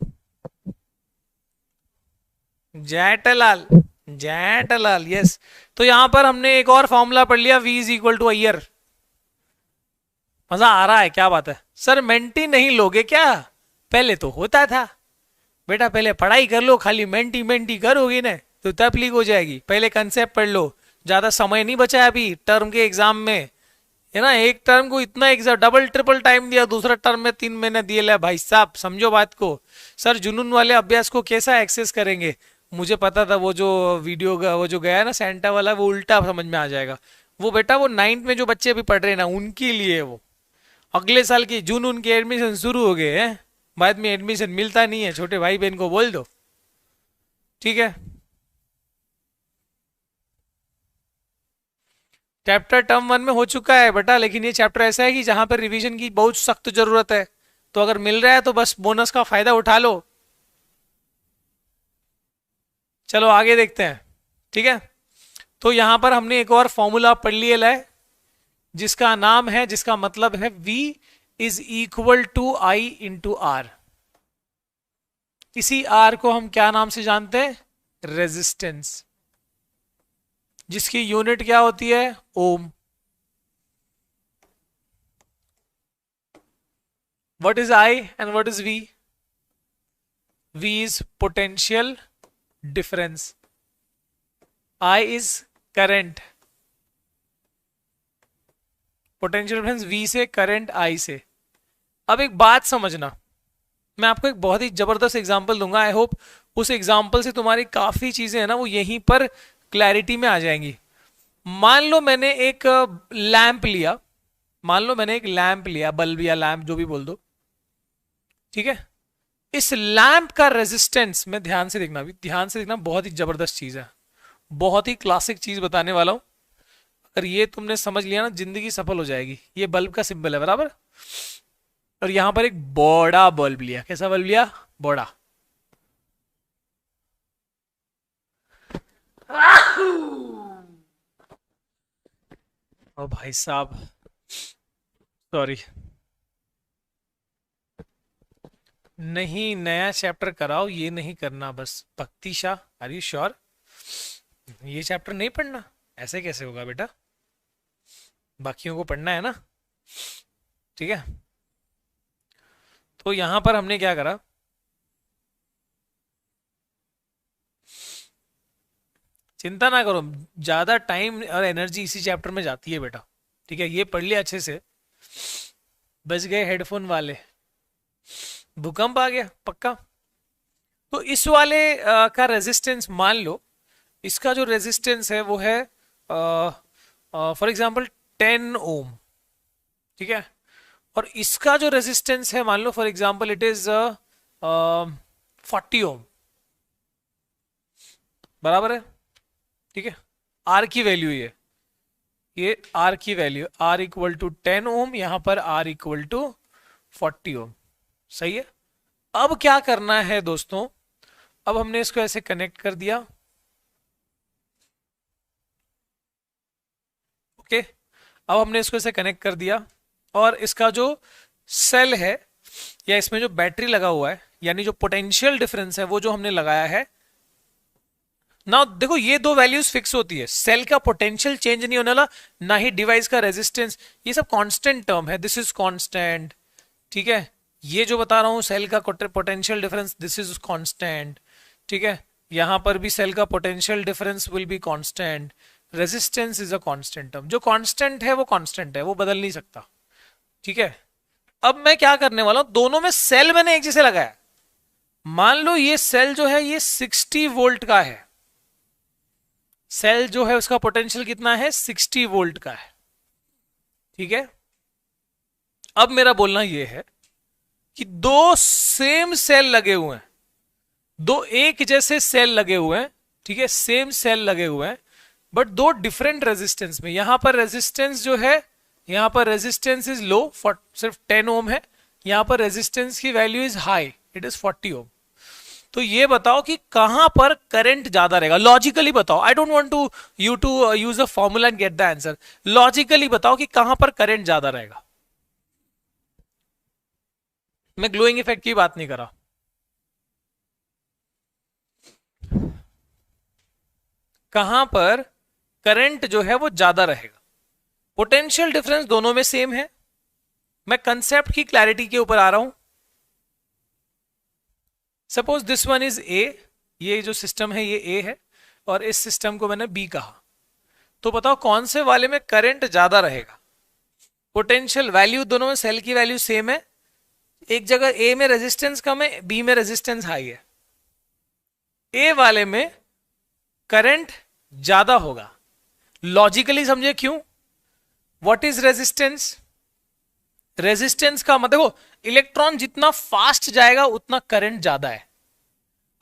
जेठलाल, जेठलाल, यस। तो यहां पर हमने एक और फॉर्मूला पढ़ लिया, v is equal to Iyer. मजा आ रहा है? क्या बात है सर, मेंटी नहीं लोगे क्या? पहले तो होता था बेटा, पहले पढ़ाई कर लो, खाली मेंटी मेंटी करोगी ना तो तकलीफ हो जाएगी। पहले कंसेप्ट पढ़ लो, ज्यादा समय नहीं बचा है अभी टर्म के एग्जाम में, है ना। एक टर्म को इतना एग्जाम डबल ट्रिपल टाइम दिया, दूसरा टर्म में 3 महीने दिए ले भाई साहब, समझो बात को। सर जुनून वाले अभ्यास को कैसा एक्सेस करेंगे? मुझे पता था वो जो वीडियो वो जो गया ना सेंटा वाला, वो उल्टा समझ में आ जाएगा। वो बेटा वो 9th में जो बच्चे अभी पढ़ रहे हैं ना, उनके लिए वो अगले साल की जून उनके एडमिशन शुरू हो गए हैं, बाद में एडमिशन मिलता नहीं है, छोटे भाई बहन को बोल दो, ठीक है। चैप्टर टर्म 1 में हो चुका है बेटा, लेकिन ये चैप्टर ऐसा है कि जहां पर रिवीजन की बहुत सख्त जरूरत है, तो अगर मिल रहा है तो बस बोनस का फायदा उठा लो। चलो आगे देखते हैं, ठीक है। तो यहां पर हमने एक और फॉर्मूला पढ़ लिया है जिसका नाम है, जिसका मतलब है v is equal to I into R. इसी r को हम क्या नाम से जानते हैं? रेजिस्टेंस, जिसकी यूनिट क्या होती है? Ohm. What is I and what is V? V is potential difference, I is current. Potential difference V से, करंट I से। अब एक बात समझना, मैं आपको एक बहुत ही जबरदस्त एग्जांपल दूंगा, आई होप उस एग्जांपल से तुम्हारी काफी चीजें है ना वो यहीं पर क्लैरिटी में आ जाएंगी। मान लो मैंने एक लैंप लिया, मान लो मैंने एक लैंप लिया, बल्ब या लैंप जो भी बोल दो, ठीक है। इस लैंप का रेजिस्टेंस, में ध्यान से देखना, भी ध्यान से देखना, बहुत ही जबरदस्त चीज है, बहुत ही क्लासिक चीज बताने वाला हूं। अगर ये तुमने समझ लिया ना, जिंदगी सफल हो जाएगी। ये बल्ब का सिंबल है बराबर, और यहां पर एक बड़ा बल्ब लिया। कैसा बल्ब लिया? बड़ा। ओ भाई साहब, सॉरी, नहीं नया चैप्टर कराओ, ये नहीं करना बस। भक्ति शाह, आर यू श्योर? ये चैप्टर नहीं पढ़ना? ऐसे कैसे होगा बेटा, बाकियों को पढ़ना है ना, ठीक है। तो यहां पर हमने क्या करा, चिंता ना करो, ज्यादा टाइम और एनर्जी इसी चैप्टर में जाती है बेटा, ठीक है। ये पढ़ लिया अच्छे से, बच गए हेडफोन वाले। भूकंप आ गया पक्का। तो इस वाले का रेजिस्टेंस मान लो, इसका जो रेजिस्टेंस है वो है फॉर एग्जांपल 10 ओम, ठीक है। और इसका जो रेजिस्टेंस है मान लो फॉर एग्जांपल इट इज 40 ओम, बराबर है, ठीक है। आर की वैल्यू ये, ये R की वैल्यू, R इक्वल टू 10 ओम, यहां पर R इक्वल टू 40 ओम। सही है। अब क्या करना है दोस्तों, अब हमने इसको ऐसे कनेक्ट कर दिया। ओके, अब हमने इसको ऐसे कनेक्ट कर दिया, और इसका जो सेल है या इसमें जो बैटरी लगा हुआ है, यानी जो पोटेंशियल डिफरेंस है वो जो हमने लगाया है ना, देखो ये दो वैल्यूज फिक्स होती है, सेल का पोटेंशियल चेंज नहीं होने वाला, ना ही डिवाइस का रेजिस्टेंस, ये सब कांस्टेंट टर्म है, दिस इज कांस्टेंट। ठीक है, ये जो बता रहा हूं सेल का potential difference, this is constant. ठीक है, यहां पर भी सेल का potential difference will be constant, resistance is a constant term, जो कांस्टेंट है वो कांस्टेंट है, वो बदल नहीं सकता। ठीक है, अब मैं क्या करने वाला हूं, दोनों में सेल मैंने एक जैसे लगाया। मान लो ये सेल जो है ये 60 वोल्ट का है, सेल जो है उसका पोटेंशियल कितना है, 60 वोल्ट का है। ठीक है, अब मेरा बोलना यह है कि दो सेम सेल लगे हुए हैं, दो एक जैसे सेल लगे हुए हैं, ठीक है, सेम सेल लगे हुए हैं, बट दो डिफरेंट रेजिस्टेंस में। यहां पर रेजिस्टेंस जो है, यहां पर रेजिस्टेंस इज लो, सिर्फ 10 ओम है, यहां पर रेजिस्टेंस की value is high, it is 40 ओम। तो ये बताओ कि कहां पर करंट ज्यादा रहेगा, लॉजिकली बताओ, I don't want to you to use a formula and get the answer, logically बताओ कि कहां पर करंट ज्यादा रहेगा। मैं ग्लोइंग इफेक्ट की बात नहीं कर रहा, कहां पर करंट जो है वो ज्यादा रहेगा। पोटेंशियल डिफरेंस दोनों में सेम है, मैं कंसेप्ट की क्लैरिटी के ऊपर आ रहा हूं। Suppose this one is a, ये जो सिस्टम है ये ए है, और इस सिस्टम को मैंने बी कहा, तो बताओ कौन से वाले में करंट ज्यादा रहेगा। पोटेंशियल वैल्यू दोनों में सेल की वैल्यू सेम है, एक जगह ए में रेजिस्टेंस कम है, बी में रेजिस्टेंस हाई है, ए वाले में करंट ज्यादा होगा। लॉजिकली समझे क्यों, व्हाट इज रेजिस्टेंस, रेजिस्टेंस का मतलब देखो, इलेक्ट्रॉन जितना फास्ट जाएगा उतना करंट ज्यादा है,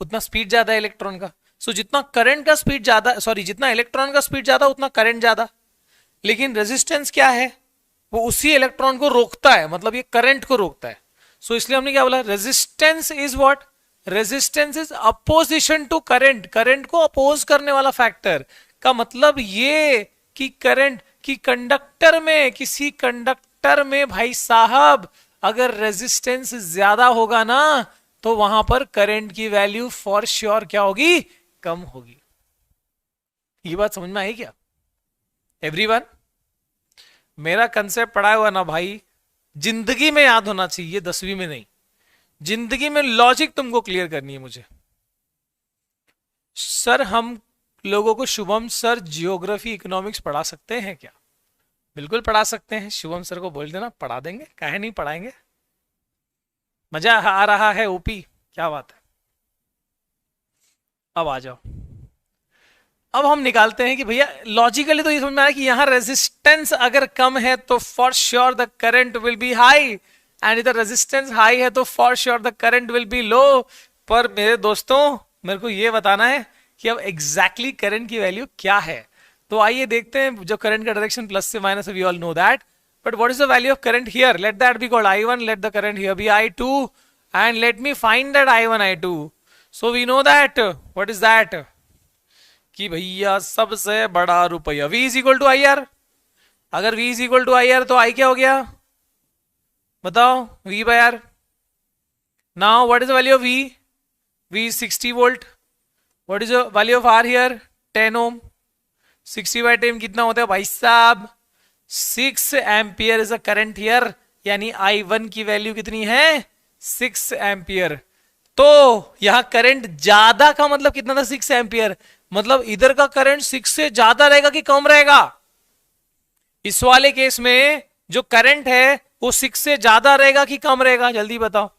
उतना स्पीड ज्यादा है इलेक्ट्रॉन का। सो जितना करंट का स्पीड ज्यादा, सॉरी जितना इलेक्ट्रॉन का स्पीड ज्यादा उतना करंट ज्यादा। लेकिन रेजिस्टेंस क्या है, वो उसी इलेक्ट्रॉन को रोकता है, मतलब ये करंट को रोकता है। सो इसलिए हमने क्या बोला, resistance is what, resistance is opposition to current, current को अपोज करने वाला फैक्टर। का मतलब ये कि करंट की कंडक्टर में, किसी कंडक्टर में भाई साहब अगर रेजिस्टेंस ज्यादा होगा ना, तो वहां पर करंट की वैल्यू फॉर श्योर क्या होगी, कम होगी। ये बात समझ में आई क्या एवरीवन? मेरा कंसेप्ट पढ़ा हुआ ना भाई, जिंदगी में याद होना चाहिए, 10वीं में नहीं, जिंदगी में लॉजिक तुमको क्लियर करनी है मुझे। सर हम लोगों को शुभम सर जियोग्राफी इकोनॉमिक्स पढ़ा सकते हैं क्या? बिल्कुल पढ़ा सकते हैं, शुभम सर को बोल देना पढ़ा देंगे, काहे नहीं पढ़ाएंगे। मजा आ रहा है ओपी, क्या बात है। अब आ जाओ, अब हम निकालते हैं कि भैया लॉजिकली तो ये समझ में आया कि यहां रेजिस्टेंस अगर कम है तो for sure the current will be high, and इधर रेजिस्टेंस हाई है तो for sure the current will be low. पर मेरे दोस्तों मेरे को ये बताना है कि अब एग्जैक्टली करंट की वैल्यू क्या है। तो आइए देखते हैं, जो करंट का डायरेक्शन प्लस से minus, we all know that, but what is the value of current here, let that be called I1, let the current here be I2, and let me find that I1 I2। So we know that what is that, कि भैया सबसे बड़ा रुपया V is equal to I R. अगर V is equal to I R तो I क्या हो गया बताओ, V by R। Now what is the value of V, V is 60 volt, what is the value of R here, 10 ohm, 60 by 10 कितना होता है भाई साहब, 6 ampere is a current here, यानी I1 की वैल्यू कितनी है, 6 एम्पियर। तो यहां करंट ज्यादा का मतलब कितना था, 6 एम्पियर, मतलब इधर का करंट 6 से ज्यादा रहेगा कि कम रहेगा। इस वाले केस में जो करंट है वो 6 से ज्यादा रहेगा कि कम रहेगा, जल्दी बताओ।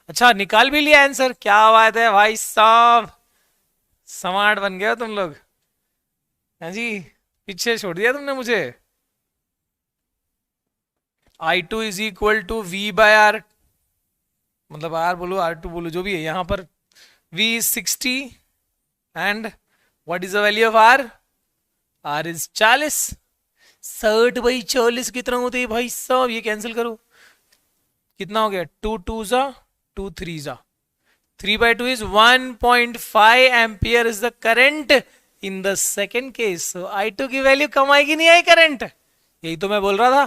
अच्छा निकाल भी लिया आंसर, क्या बात है भाई साहब, स्मार्ट बन गया तुम लोग। हाँ जी, पीछे छोड़ दिया तुमने मुझे। I2 is equal to V by R, मतलब R बोलो R2 बोलो जो भी है, यहां पर V is 60 and what is the value of R, R is 40, 60/40 कितना होते हैं भाई साहब, ये कैंसिल करो, कितना हो गया, 2 2 जा 2 3 जा, 3/2 is 1.5 ampere is the current in the second case. So I2 की वैल्यू कम आएगी नहीं आई करंट, यही तो मैं बोल रहा था।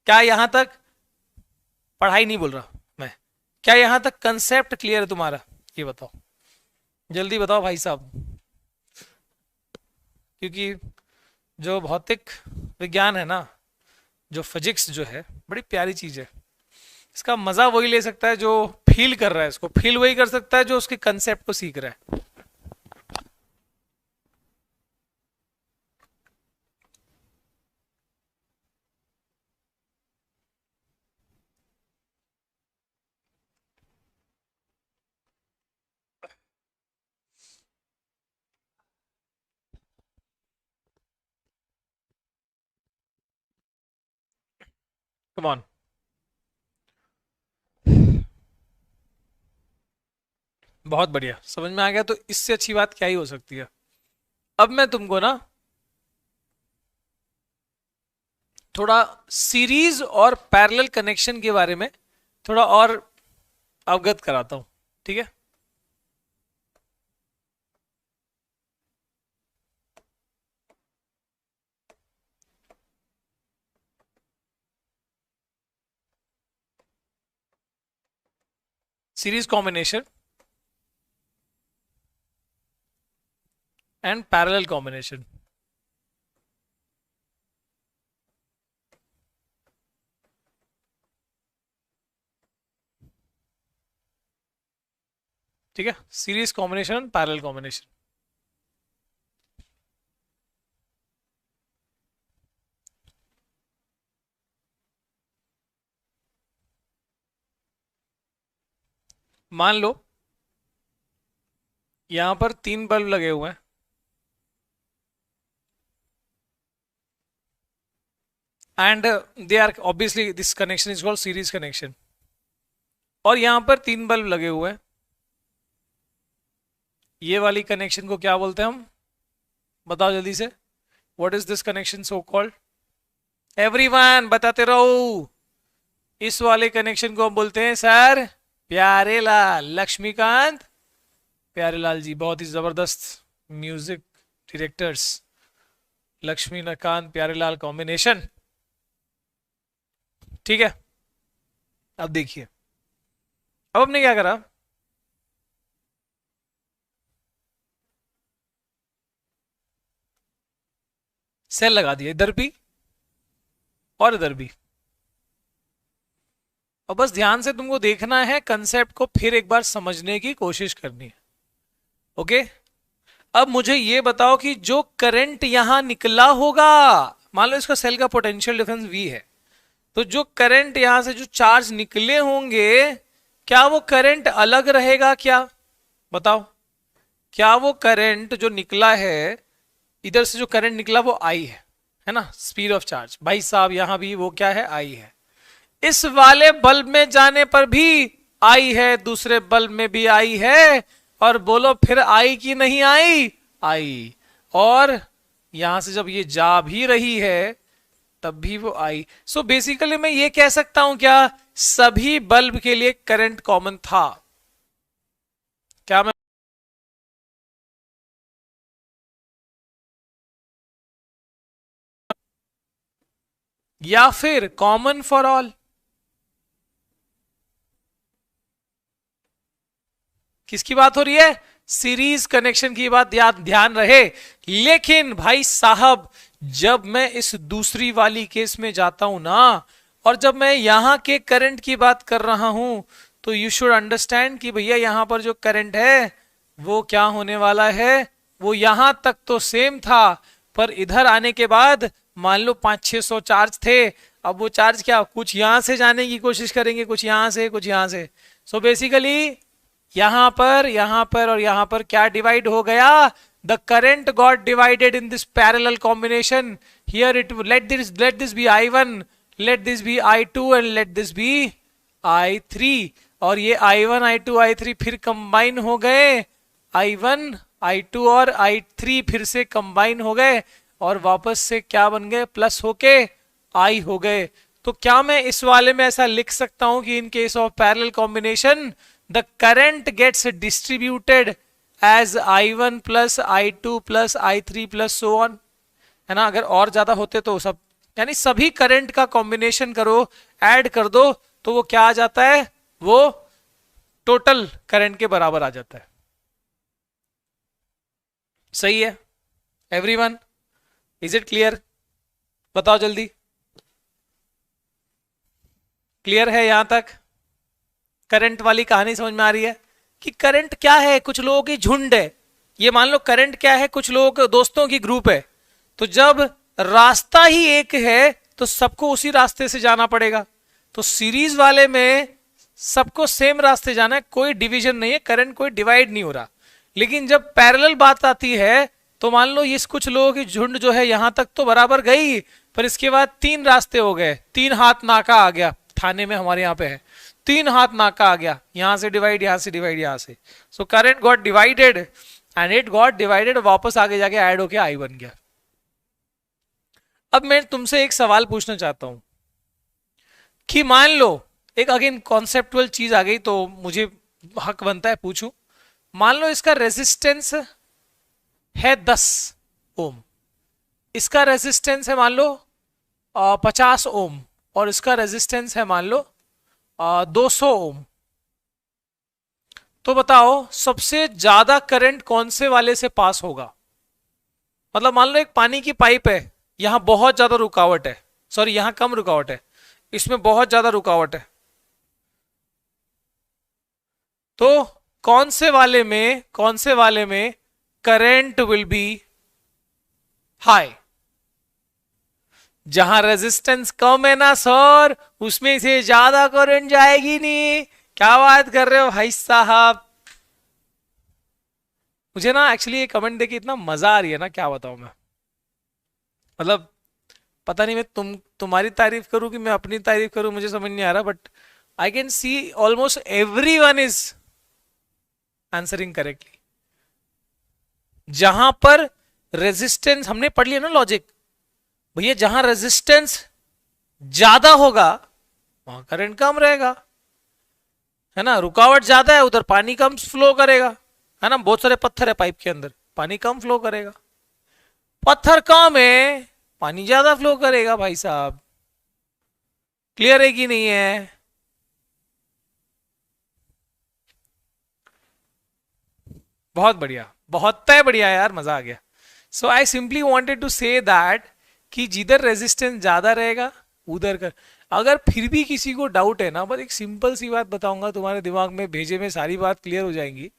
क्या यहां तक पढ़ाई नहीं बोल रहा मैं, क्या यहां तक कंसेप्ट क्लियर है तुम्हारा, ये बताओ, जल्दी बताओ भाई साहब, क्योंकि जो भौतिक विज्ञान है ना, जो फिजिक्स जो है, बड़ी प्यारी चीज है। इसका मजा वही ले सकता है जो फील कर रहा है, इसको फील वही कर सकता है जो उसके कंसेप्ट को सीख रहा है। कम ऑन, बहुत बढ़िया, समझ में आ गया, तो इससे अच्छी बात क्या ही हो सकती है। अब मैं तुमको ना थोड़ा सीरीज और पैरेलल कनेक्शन के बारे में थोड़ा और अवगत कराता हूं, ठीक है। Series combination and parallel combination, ठीक है, सीरीज कॉम्बिनेशन, पैरेलल कॉम्बिनेशन। मान लो यहां पर 3 बल्ब लगे हुए हैं, and they are obviously this connection is called series connection, और यहां पर 3 बल्ब लगे हुए हैं, ये वाली कनेक्शन को क्या बोलते हैं हम, बताओ जल्दी से, what is this connection so called, everyone बताते रहो। इस वाले कनेक्शन को हम बोलते हैं सर प्यारेलाल, लक्ष्मीकांत प्यारेलाल जी, बहुत ही जबरदस्त music directors, Laxmikant Pyarelal combination, ठीक है। अब देखिए, अब हमने क्या करा, सेल लगा दिया इधर भी और इधर भी, और बस ध्यान से तुमको देखना है, कंसेप्ट को फिर एक बार समझने की कोशिश करनी है, ओके। अब मुझे ये बताओ कि जो करंट यहां निकला होगा, मान लो इसका सेल का पोटेंशियल डिफरेंस V है, तो जो करंट यहां से जो चार्ज निकले होंगे, क्या वो करंट अलग रहेगा क्या, बताओ, क्या वो करंट जो निकला है, इधर से जो करंट निकला वो I है ना, स्पीड ऑफ चार्ज, भाई साहब यहां भी वो क्या है, I है। इस वाले बल्ब में जाने पर भी I है, दूसरे बल्ब में भी I है, और बोलो फिर I की नहीं आई, I, और यहां से जब ये जा भी रही है तब भी वो I। सो बेसिकली मैं ये कह सकता हूं क्या, सभी बल्ब के लिए करंट कॉमन था, क्या मैं, या फिर कॉमन फॉर ऑल, किसकी बात हो रही है, सीरीज कनेक्शन की बात ध्यान रहे। लेकिन भाई साहब जब मैं इस दूसरी वाली केस में जाता हूं ना, और जब मैं यहां के करंट की बात कर रहा हूं, तो यू शुड अंडरस्टैंड कि भैया यहां पर जो करंट है वो क्या होने वाला है, वो यहां तक तो सेम था, पर इधर आने के बाद मान लो 500-600 चार्ज थे, अब वो चार्ज क्या कुछ यहां से जाने की कोशिश करेंगे, कुछ यहां से, कुछ यहां से। सो बेसिकली यहां पर और यहां पर क्या डिवाइड हो गया, the current got divided in this parallel combination, here it let this be I1, let this be I2 and let this be I3, और ये I1 I2 I3 फिर कंबाइन हो गए I1 I2 और I3 फिर से कंबाइन हो गए और वापस से क्या बन गए, प्लस होके I हो गए। तो क्या मैं इस वाले में ऐसा लिख सकता हूं कि in case of parallel combination the current gets distributed as I1 plus I2 plus I3 plus so on, है ना। अगर और ज्यादा होते तो सब, यानी सभी करंट का कॉम्बिनेशन करो, ऐड कर दो, तो वो क्या आ जाता है, वो टोटल करंट के बराबर आ जाता है। सही है एवरीवन, इज इट क्लियर? बताओ जल्दी, क्लियर है यहां तक? करंट वाली कहानी समझ में आ रही है कि करंट क्या है, कुछ लोगों की झुंड है। ये मान लो करंट क्या है, कुछ लोगों दोस्तों की ग्रुप है। तो जब रास्ता ही एक है तो सबको उसी रास्ते से जाना पड़ेगा। तो सीरीज वाले में सबको सेम रास्ते जाना है, कोई डिवीजन नहीं है, करंट कोई डिवाइड नहीं हो रहा। लेकिन जब पैरेलल बात आती है तो मान लो ये कुछ लोगों की झुंड जो है यहां तक तो बराबर गई, पर इसके बाद 3 रास्ते हो गए, 3 हाथ नाका आ गया। थाने में हमारे यहाँ पे है 3 हाथ नाका आ गया, यहां से डिवाइड, यहां से डिवाइड, यहां से। So current got divided and it got divided, वापस आगे जाके ऐड होके आई बन गया। अब मैं तुमसे एक सवाल पूछना चाहता हूं कि मान लो एक अगेन कॉन्सेप्टुअल चीज आ गई तो मुझे हक बनता है पूछूं। मान लो इसका रेजिस्टेंस है 10 ओम, इसका रेजिस्टेंस है मान लो 50 ओम, और इसका रेजिस्टेंस है मान लो 200 ओम। तो बताओ सबसे ज्यादा करंट कौन से वाले से पास होगा? मतलब मान लो एक पानी की पाइप है, यहां बहुत ज्यादा रुकावट है, सॉरी यहां कम रुकावट है, इसमें बहुत ज्यादा रुकावट है। तो कौन से वाले में करंट विल बी हाई? जहां रेजिस्टेंस कम है ना सर, उसमें से ज्यादा करंट जाएगी नहीं। क्या बात कर रहे हो भाई साहब? मुझे ना एक्चुअली ये कमेंट देके इतना मजा आ रही है ना, क्या बताऊं मैं। मतलब पता नहीं मैं तुम्हारी तारीफ करूं कि मैं अपनी तारीफ करूं, मुझे समझ नहीं आ रहा, but I can see almost everyone is answering correctly. जहां पर रेजिस्टेंस, हमने पढ़ लिया ना लॉजिक भैया, जहां रेजिस्टेंस ज्यादा होगा वहां करंट कम रहेगा, है ना। रुकावट ज्यादा है उधर पानी कम फ्लो करेगा, है ना। बहुत सारे पत्थर है पाइप के अंदर, पानी कम फ्लो करेगा। पत्थर कम है, पानी ज्यादा फ्लो करेगा भाई साहब। क्लियर है कि नहीं है? बहुत बढ़िया, बहुत बढ़िया यार, मजा आ गया। So I simply wanted to say that कि जिधर रेजिस्टेंस ज्यादा रहेगा उधर कर। अगर फिर भी किसी को डाउट है ना, बस एक सिंपल सी बात बताऊंगा, तुम्हारे दिमाग में भेजे में सारी बात क्लियर हो जाएंगी।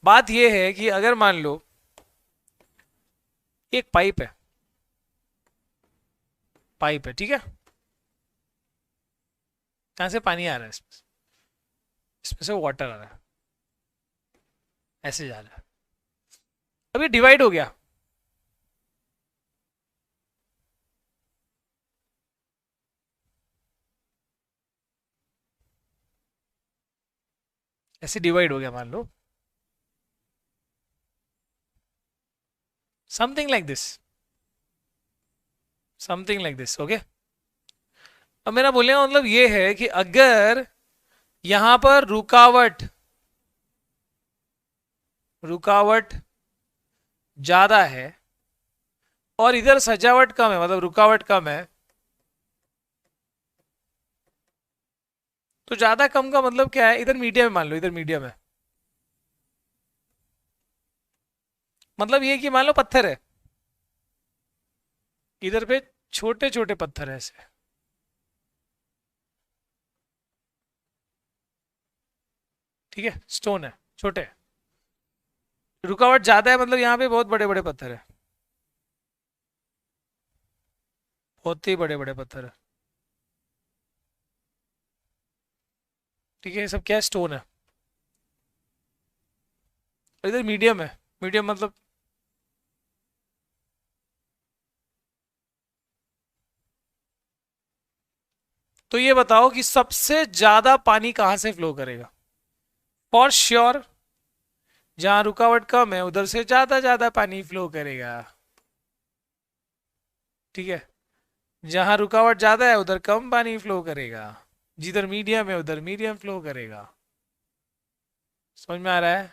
बात यह है कि अगर मान लो एक पाइप है, ठीक है, कहां से पानी आ रहा है, इसमें से वाटर आ रहा है, ऐसे जा रहा है। अब ये डिवाइड हो गया, ऐसे डिवाइड हो गया मान लो, समथिंग लाइक दिस, ओके। अब मेरा बोलने का मतलब ये है कि अगर यहां पर रुकावट ज्यादा है और इधर सजावट कम है, मतलब रुकावट कम है, तो ज्यादा कम का मतलब क्या है, इधर मीडियम है, मान लो इधर मीडियम है, मतलब ये कि मान लो पत्थर है, इधर पे छोटे छोटे पत्थर है ऐसे, ठीक है, स्टोन है, छोटे है। रुकावट ज्यादा है मतलब यहाँ पे बहुत बड़े बड़े पत्थर है, बहुत ही बड़े बड़े पत्थर है, ठीक है। ये सब क्या है, स्टोन है। और इधर मीडियम है, मीडियम मतलब तो ये बताओ कि सबसे ज्यादा पानी कहां से फ्लो करेगा? फॉर श्योर जहां रुकावट कम है उधर से ज्यादा पानी फ्लो करेगा, ठीक है। जहां रुकावट ज्यादा है उधर कम पानी फ्लो करेगा, जिधर मीडियम है उधर मीडियम फ्लो करेगा। समझ में आ रहा है?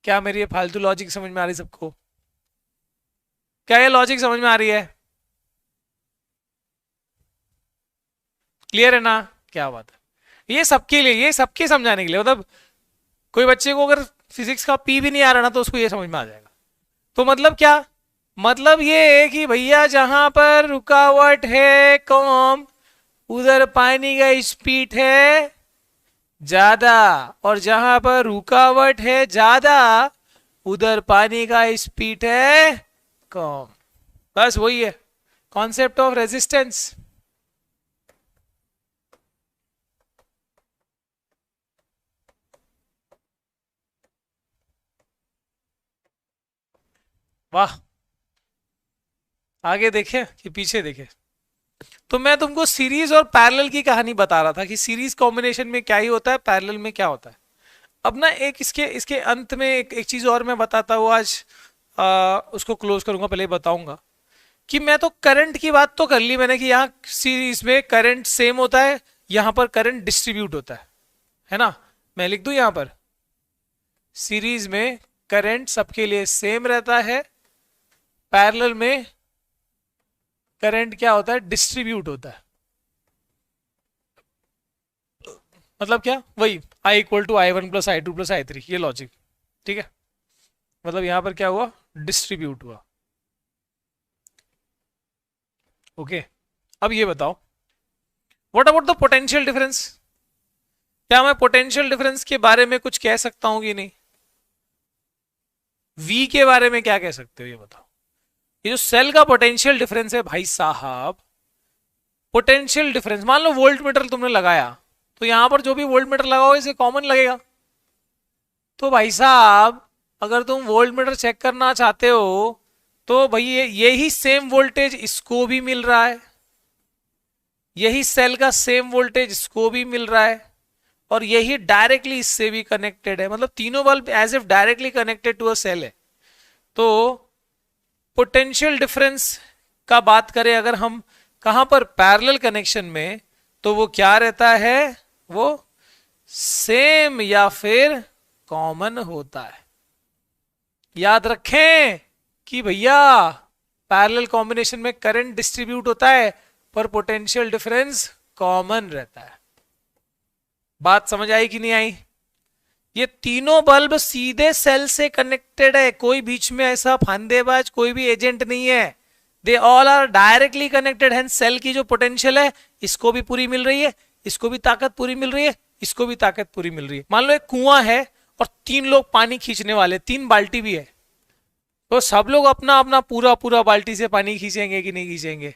क्या मेरी ये फालतू लॉजिक समझ में आ रही सबको? क्या ये लॉजिक समझ में आ रही है? क्लियर है ना? क्या बात है। ये सबके लिए, ये सबके समझाने के लिए, मतलब कोई बच्चे को अगर फिजिक्स का पी भी नहीं आ रहा ना तो उसको ये समझ में आ जाएगा। तो मतलब क्या? मतलब ये है कि भैया जहां पर रुकावट है कम उधर पानी का स्पीड है ज्यादा, और जहां पर रुकावट है ज्यादा उधर पानी का स्पीड है कम। बस वही है कॉन्सेप्ट ऑफ रेजिस्टेंस। वाह, आगे देखे कि पीछे देखे? तो मैं तुमको सीरीज और पैरेलल की कहानी बता रहा था कि सीरीज कॉम्बिनेशन में क्या ही होता है, पैरेलल में क्या होता है। अब ना एक इसके इसके अंत में एक चीज और मैं बताता हूँ आज, उसको क्लोज करूंगा, पहले बताऊंगा कि मैं तो करंट की बात तो कर ली मैंने कि यहाँ सीरीज में करंट सेम होता है, यहां पर करंट डिस्ट्रीब्यूट होता है ना। मैं लिख दूं यहां पर सीरीज में करंट सबके लिए सेम रहता है, पैरेलल में करंट क्या होता है, डिस्ट्रीब्यूट होता है। मतलब क्या? वही I equal to I1 plus I2 plus I3, ये लॉजिक, ठीक है। मतलब यहां पर क्या हुआ, डिस्ट्रीब्यूट हुआ। ओके, अब ये बताओ what about the potential difference? क्या मैं पोटेंशियल डिफरेंस के बारे में कुछ कह सकता हूं कि नहीं? V के बारे में क्या कह सकते हो ये बताओ। ये जो सेल का पोटेंशियल डिफरेंस है भाई साहब, पोटेंशियल डिफरेंस, मान लो वोल्ट मीटर तुमने लगाया, तो यहां पर जो भी वोल्ट मीटर लगाओ इसे कॉमन लगेगा। तो भाई साहब अगर तुम वोल्ट मीटर चेक करना चाहते हो तो भाई यही सेम वोल्टेज इसको भी मिल रहा है, यही सेल का सेम वोल्टेज इसको भी मिल रहा है, और यही डायरेक्टली इससे भी कनेक्टेड है। मतलब तीनों bulb as if directly connected to a cell है। तो पोटेंशियल डिफरेंस का बात करें अगर हम कहां पर, पैरेलल कनेक्शन में, तो वो क्या रहता है, वो सेम या फिर कॉमन होता है। याद रखें कि भैया पैरेलल कॉम्बिनेशन में करंट डिस्ट्रीब्यूट होता है पर पोटेंशियल डिफरेंस कॉमन रहता है। बात समझ आई कि नहीं आई? ये तीनों बल्ब सीधे सेल से कनेक्टेड है, कोई बीच में ऐसा फांदेबाज कोई भी एजेंट नहीं है। They all are directly connected है। सेल की जो पोटेंशियल है इसको भी पूरी मिल रही है, इसको भी ताकत पूरी मिल रही है, इसको भी ताकत पूरी मिल रही है। मान लो एक कुआं है और 3 लोग पानी खींचने वाले, 3 बाल्टी भी है, तो सब लोग अपना अपना पूरा पूरा बाल्टी से पानी खींचेंगे कि नहीं खींचेंगे?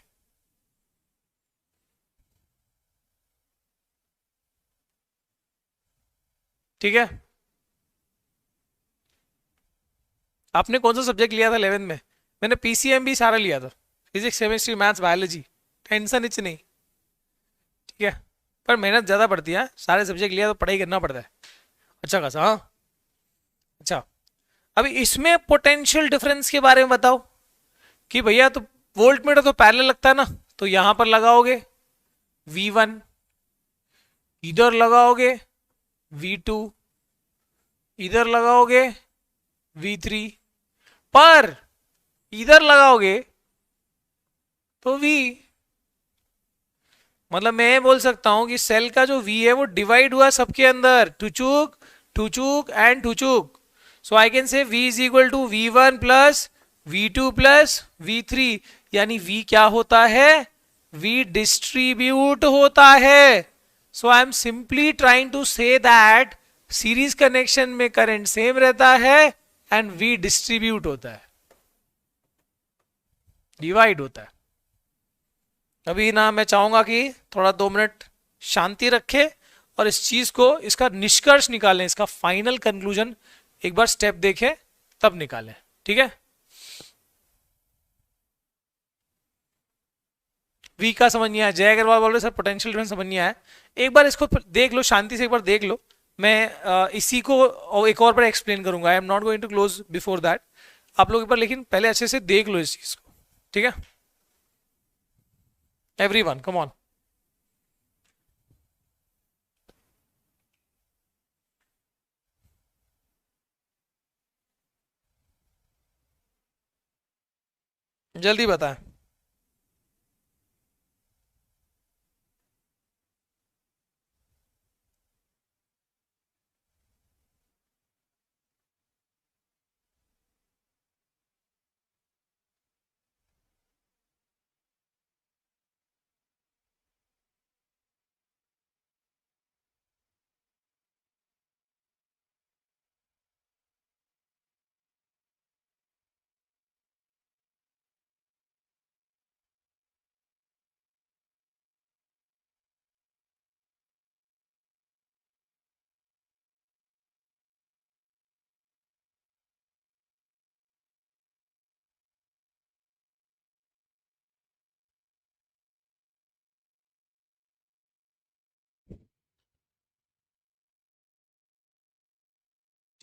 ठीक है। आपने कौन सा सब्जेक्ट लिया था 11th में? मैंने पीसीएम भी सारा लिया था, physics chemistry maths biology, tension etch नहीं, ठीक है। पर मेहनत ज्यादा पड़ती है, सारे सब्जेक्ट लिया तो पढ़ाई करना पड़ता है अच्छा खासा। हाँ अच्छा, अभी इसमें पोटेंशियल डिफरेंस के बारे में बताओ कि भैया तो वोल्ट मीटर तो पैरेलल लगता है ना, तो यहां पर लगाओगे V1, इधर लगाओगे V2, इधर लगाओगे V3, पर इधर लगाओगे तो V। मतलब मैं बोल सकता हूं कि सेल का जो V है वो डिवाइड हुआ सबके अंदर, टुचुक टुचुक एंड टुचुक। So I can say V is equal to V1 plus V2 plus V3, यानी V क्या होता है, V डिस्ट्रीब्यूट होता है। So I am simply trying to say that series connection में करंट सेम रहता है एंड V डिस्ट्रीब्यूट होता है, डिवाइड होता है। अभी ना मैं चाहूंगा कि थोड़ा 2 मिनट शांति रखें और इस चीज को, इसका निष्कर्ष निकालें, इसका फाइनल कंक्लूजन एक बार स्टेप देखें तब निकालें, ठीक है। वी का समझ नहीं आया, जय अग्रवाल बोल रहे सर पोटेंशियल डिफरेंस समझ नहीं आया। एक बार इसको देख लो शांति से, एक बार देख लो, मैं इसी को एक और बार एक्सप्लेन करूंगा, I am not going to close before that. आप लोग एक बार लेकिन पहले अच्छे से देख लो इस चीज को, ठीक है? Everyone come on. जल्दी बताएं।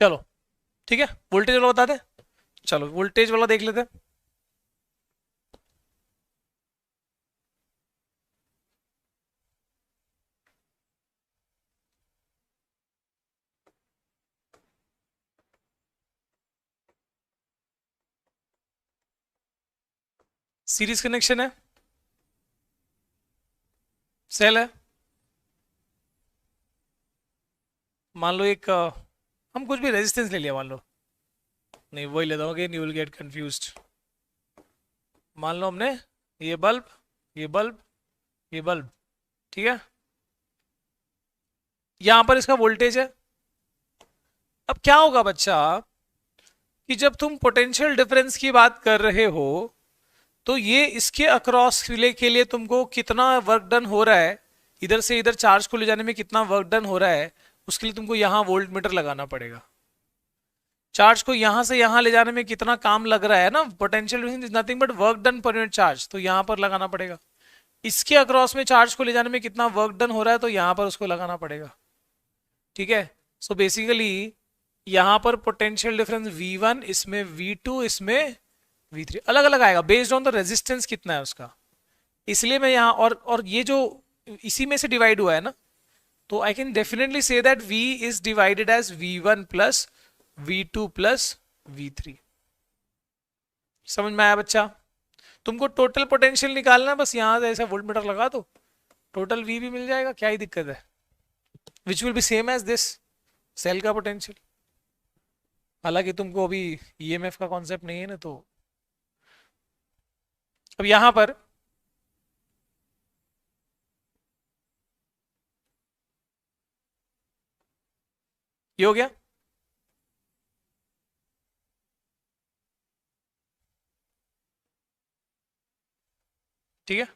चलो ठीक है, वोल्टेज वाला बता दे। चलो वोल्टेज वाला देख लेते हैं। सीरीज कनेक्शन है, सेल है। मान लो एक हम कुछ भी रेजिस्टेंस ले लिया मान लो, नहीं वही लेता हूँ, again you will get confused. मान लो हमने ये बल्ब, ये बल्ब, ये बल्ब, ठीक है? यहां पर इसका वोल्टेज है। अब क्या होगा बच्चा कि जब तुम पोटेंशियल डिफरेंस की बात कर रहे हो तो ये इसके अक्रॉस रिले के लिए तुमको कितना वर्क डन हो रहा है, इधर से इधर चार्ज को ले जाने में कितना वर्क डन हो रहा है, उसके लिए तुमको यहां वोल्ट मीटर लगाना पड़ेगा। चार्ज को यहां से यहां ले जाने में कितना काम लग रहा है ना, potential difference is nothing but work done per unit charge, तो यहां पर लगाना पड़ेगा। इसके अक्रॉस में चार्ज को ले जाने में कितना वर्क डन हो रहा है, तो यहां पर उसको लगाना पड़ेगा, ठीक है? सो बेसिकली यहां पर पोटेंशियल डिफरेंस V1, इसमें V2, इसमें V3 अलग अलग आएगा बेस्ड ऑन द रेजिस्टेंस कितना है उसका। इसलिए मैं यहाँ और ये जो इसी में से डिवाइड हुआ है ना, तो I can definitely say that V is divided as V1 plus V2 plus V3। समझ में आया बच्चा? तुमको टोटल पोटेंशियल निकालना है, बस यहां से ऐसा वोल्ट मीटर लगा दो, टोटल V भी मिल जाएगा, क्या ही दिक्कत है? Which will be same as this cell का पोटेंशियल। हालांकि तुमको अभी ईएमएफ का कॉन्सेप्ट नहीं है ना, तो अब यहां पर ये हो गया। ठीक है,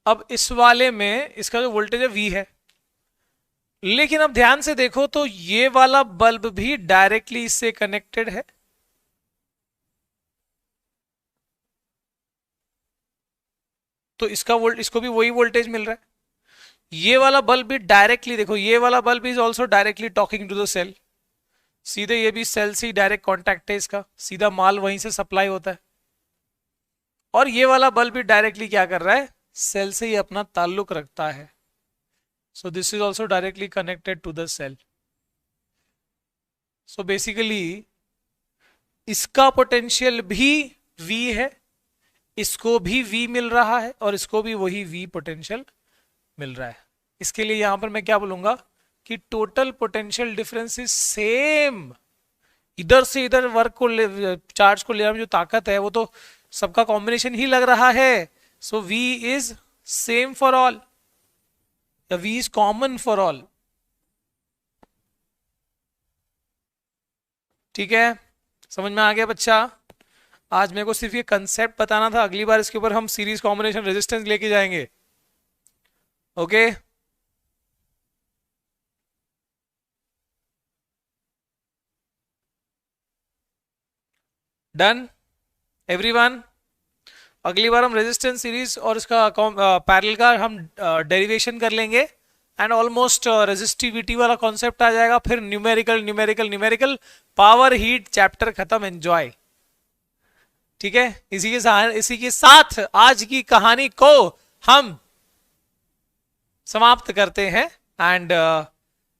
अब इस वाले में इसका जो वोल्टेज है V है, लेकिन अब ध्यान से देखो तो ये वाला बल्ब भी डायरेक्टली इससे कनेक्टेड है। तो इसका वोल्ट, इसको भी वही वोल्टेज मिल रहा है। ये वाला बल्ब भी डायरेक्टली देखो, ये वाला bulb is also directly talking to the cell. सीधे ये भी सेल से डायरेक्ट कॉन्टैक्ट है इसका, सीधा माल वहीं से सप्लाई होता है। और ये वाला बल्ब भी डायरेक्टली क्या कर रहा है, सेल से ही अपना ताल्लुक रखता है। So this is also directly connected to the cell. So basically इसका पोटेंशियल भी V है, इसको भी V मिल रहा है, और इसको भी वही V पोटेंशियल मिल रहा है। इसके लिए यहां पर मैं क्या बोलूंगा कि total potential difference is same. इधर से इधर वर्क को चार्ज को ले जाने में जो ताकत है वो तो सबका कॉम्बिनेशन ही लग रहा है। सो V is same for all, या V is common for all. ठीक है, समझ में आ गया बच्चा? आज मेरे को सिर्फ ये कंसेप्ट बताना था, अगली बार इसके ऊपर हम सीरीज कॉम्बिनेशन रेजिस्टेंस लेके जाएंगे। Okay done everyone. अगली बार हम रेजिस्टेंस सीरीज और इसका पैरेलल का हम डेरिवेशन कर लेंगे, एंड ऑलमोस्ट रेजिस्टिविटी वाला कॉन्सेप्ट आ जाएगा, फिर numerical numerical numerical, power heat chapter खत्म, एंजॉय। ठीक है, इसी के साथ आज की कहानी को हम समाप्त करते हैं एंड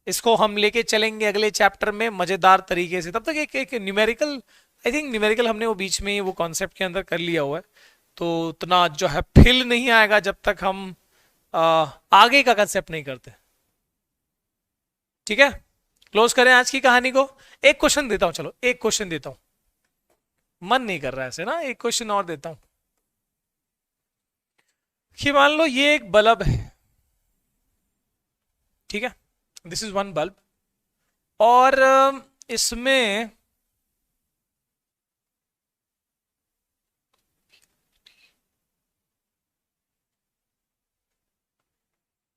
इसको हम लेके चलेंगे अगले चैप्टर में मजेदार तरीके से। तब तक एक न्यूमेरिकल, आई थिंक न्यूमेरिकल हमने वो बीच में वो कॉन्सेप्ट के अंदर कर लिया हुआ है, तो उतना जो है फील नहीं आएगा जब तक हम आगे का कंसेप्ट नहीं करते। ठीक है, क्लोज करें आज की कहानी को। एक क्वेश्चन देता हूं, चलो एक क्वेश्चन देता हूं, मन नहीं कर रहा है ऐसे ना, एक क्वेश्चन और देता हूं कि मान लो ये एक बल्ब है, ठीक है, दिस इज वन बल्ब, और इसमें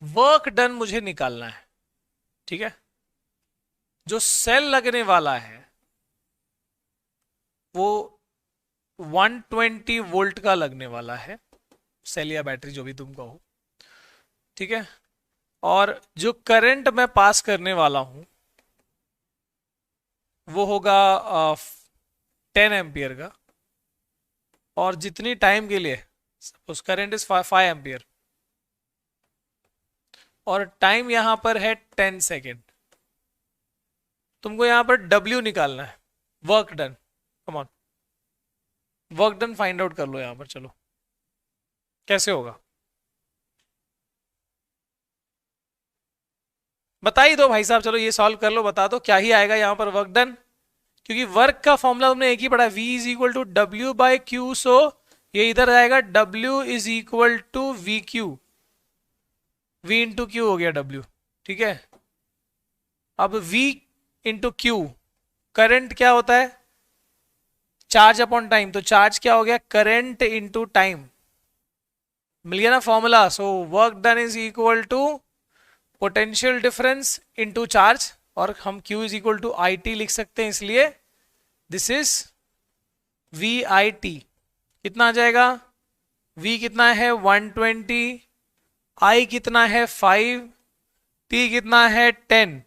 वर्क डन मुझे निकालना है। ठीक है, जो सेल लगने वाला है वो 120 वोल्ट का लगने वाला है, सेल या बैटरी जो भी तुम कहो। ठीक है, और जो करंट मैं पास करने वाला हूं वो होगा 10 एम्पियर का, और जितनी टाइम के लिए, सपोज करंट इज 5 एम्पियर और टाइम यहां पर है 10 सेकेंड, तुमको यहां पर W निकालना है, work done. Come on, work done find out कर लो यहां पर, चलो कैसे होगा बता ही दो भाई साहब, चलो ये सॉल्व कर लो, बता दो क्या ही आएगा यहां पर वर्क डन, क्योंकि वर्क का फॉर्मूला तुमने एक ही पढ़ा है, V is equal to W by Q, so ये इधर आएगा W is equal to V Q, V into Q हो गया W। ठीक है, अब V इंटू क्यू, करंट क्या होता है, चार्ज अपॉन टाइम, तो चार्ज क्या हो गया, करंट इंटू टाइम, मिल गया ना formula. So work done is equal to potential difference into charge, और हम Q is equal to I T लिख सकते हैं, इसलिए this is V I T. कितना आ जाएगा, V कितना है 120, I कितना है 5, T कितना है 10,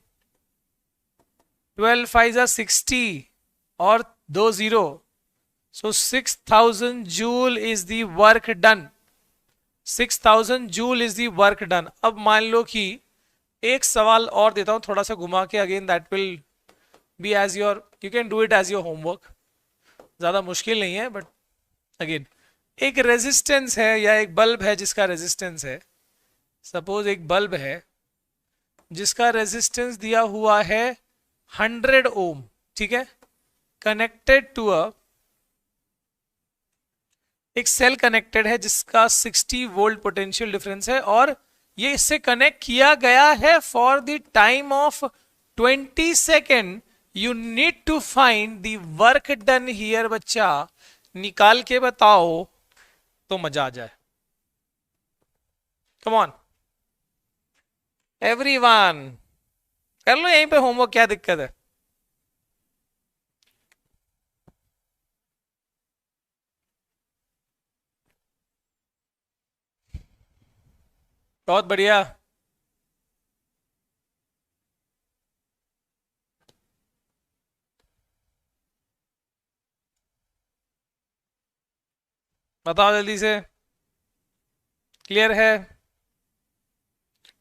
12 5 जा 60 और 2 0, सो 6000 joule is the work done, 6000 joule is the work done. अब मान लो कि एक सवाल और देता हूं थोड़ा सा घुमा के, again that will be as your, you can do it as your homework, ज्यादा मुश्किल नहीं है, बट अगेन एक रेजिस्टेंस है या एक बल्ब है जिसका रेजिस्टेंस है, सपोज एक बल्ब है जिसका रेजिस्टेंस दिया हुआ है 100 ओम, ठीक है, कनेक्टेड टू एक सेल कनेक्टेड है जिसका 60 वोल्ट पोटेंशियल डिफरेंस है, और ये इससे कनेक्ट किया गया है for the time of 20 second. You need to find the work done here. बच्चा निकाल के बताओ तो मजा आ जाए। कम ऑन एवरीवन, कर लो यहीं पे होमवर्क, क्या दिक्कत है। बहुत बढ़िया, बताओ जल्दी से, क्लियर है।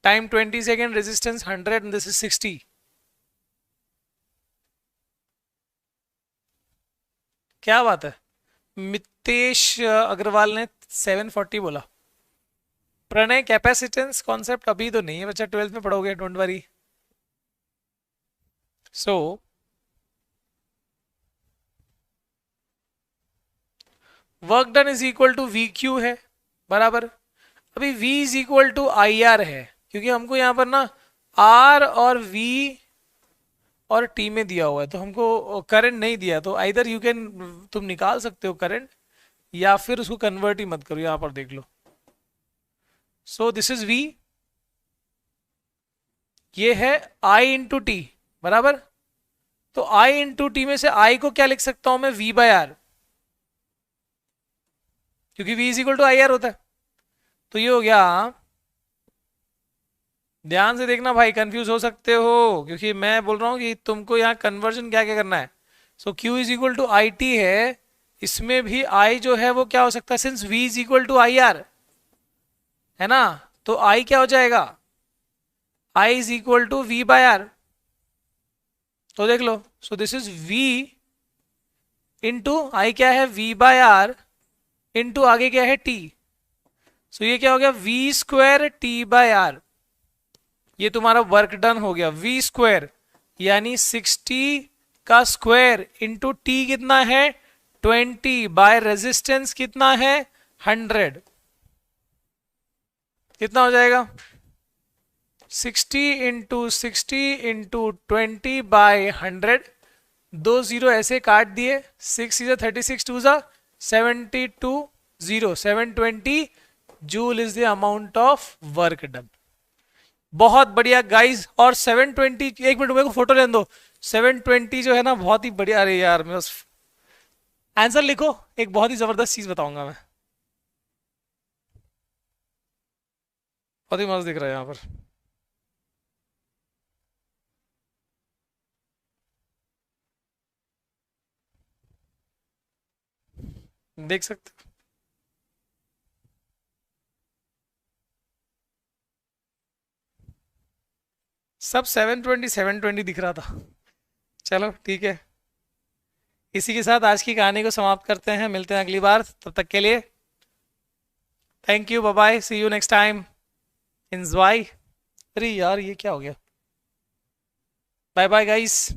Time 20 second, resistance 100 and this is 60। क्या बात है, मितेश अग्रवाल ने 740 बोला। प्रणय कैपेसिटेंस कॉन्सेप्ट अभी तो नहीं है बच्चा, 12th में पढ़ोगे, don't worry. So work done is equal to V Q है, बराबर। अभी V is equal to I R है, क्योंकि हमको यहां पर ना R और V और T में दिया हुआ है, तो हमको करंट नहीं दिया, तो आइदर यू कैन, तुम निकाल सकते हो करंट, या फिर उसको कन्वर्ट ही मत करो, यहां पर देख लो। सो दिस इज V, ये है I इंटू टी, बराबर। तो I इंटू टी में से I को क्या लिख सकता हूं मैं, V बाय आर, क्योंकि V is equal to I R होता है। तो ये हो गया ध्यान से देखना भाई, कंफ्यूज हो सकते हो, क्योंकि मैं बोल रहा हूँ कि तुमको यहाँ कन्वर्जन क्या क्या करना है। So Q is equal to I T है, इसमें भी I जो है वो क्या हो सकता है, since V is equal to I R, है ना, तो I क्या हो जाएगा, I is equal to V by R. तो देख लो, so this is V into I क्या है, V बाय आर, इंटू आगे क्या है T। सो ये क्या हो गया, V square T by R. ये तुम्हारा वर्क डन हो गया, V स्क्वायर यानी 60 का स्क्वायर इंटू टी कितना है 20 बाय रेजिस्टेंस कितना है 100, कितना हो जाएगा 60 इंटू 60 इंटू 20 बाय 100, दो जीरो ऐसे काट दिए, 6 इज 36 टू जा 72, 720 joule is the amount of work done. बहुत बढ़िया गाइस। और 720, एक मिनट मेरे को फोटो लेने दो, 720 जो है ना बहुत ही बढ़िया। अरे यार मैं आंसर लिखो, एक बहुत ही जबरदस्त चीज बताऊंगा मैं, बहुत ही मस्त दिख रहा है यहाँ पर। देख सकते हो? सब 720 दिख रहा था। चलो ठीक है, इसी के साथ आज की कहानी को समाप्त करते हैं, मिलते हैं अगली बार, तब तक के लिए thank you, bye bye, see you next time, enjoy. अरे यार ये क्या हो गया, बाय बाय गाइस।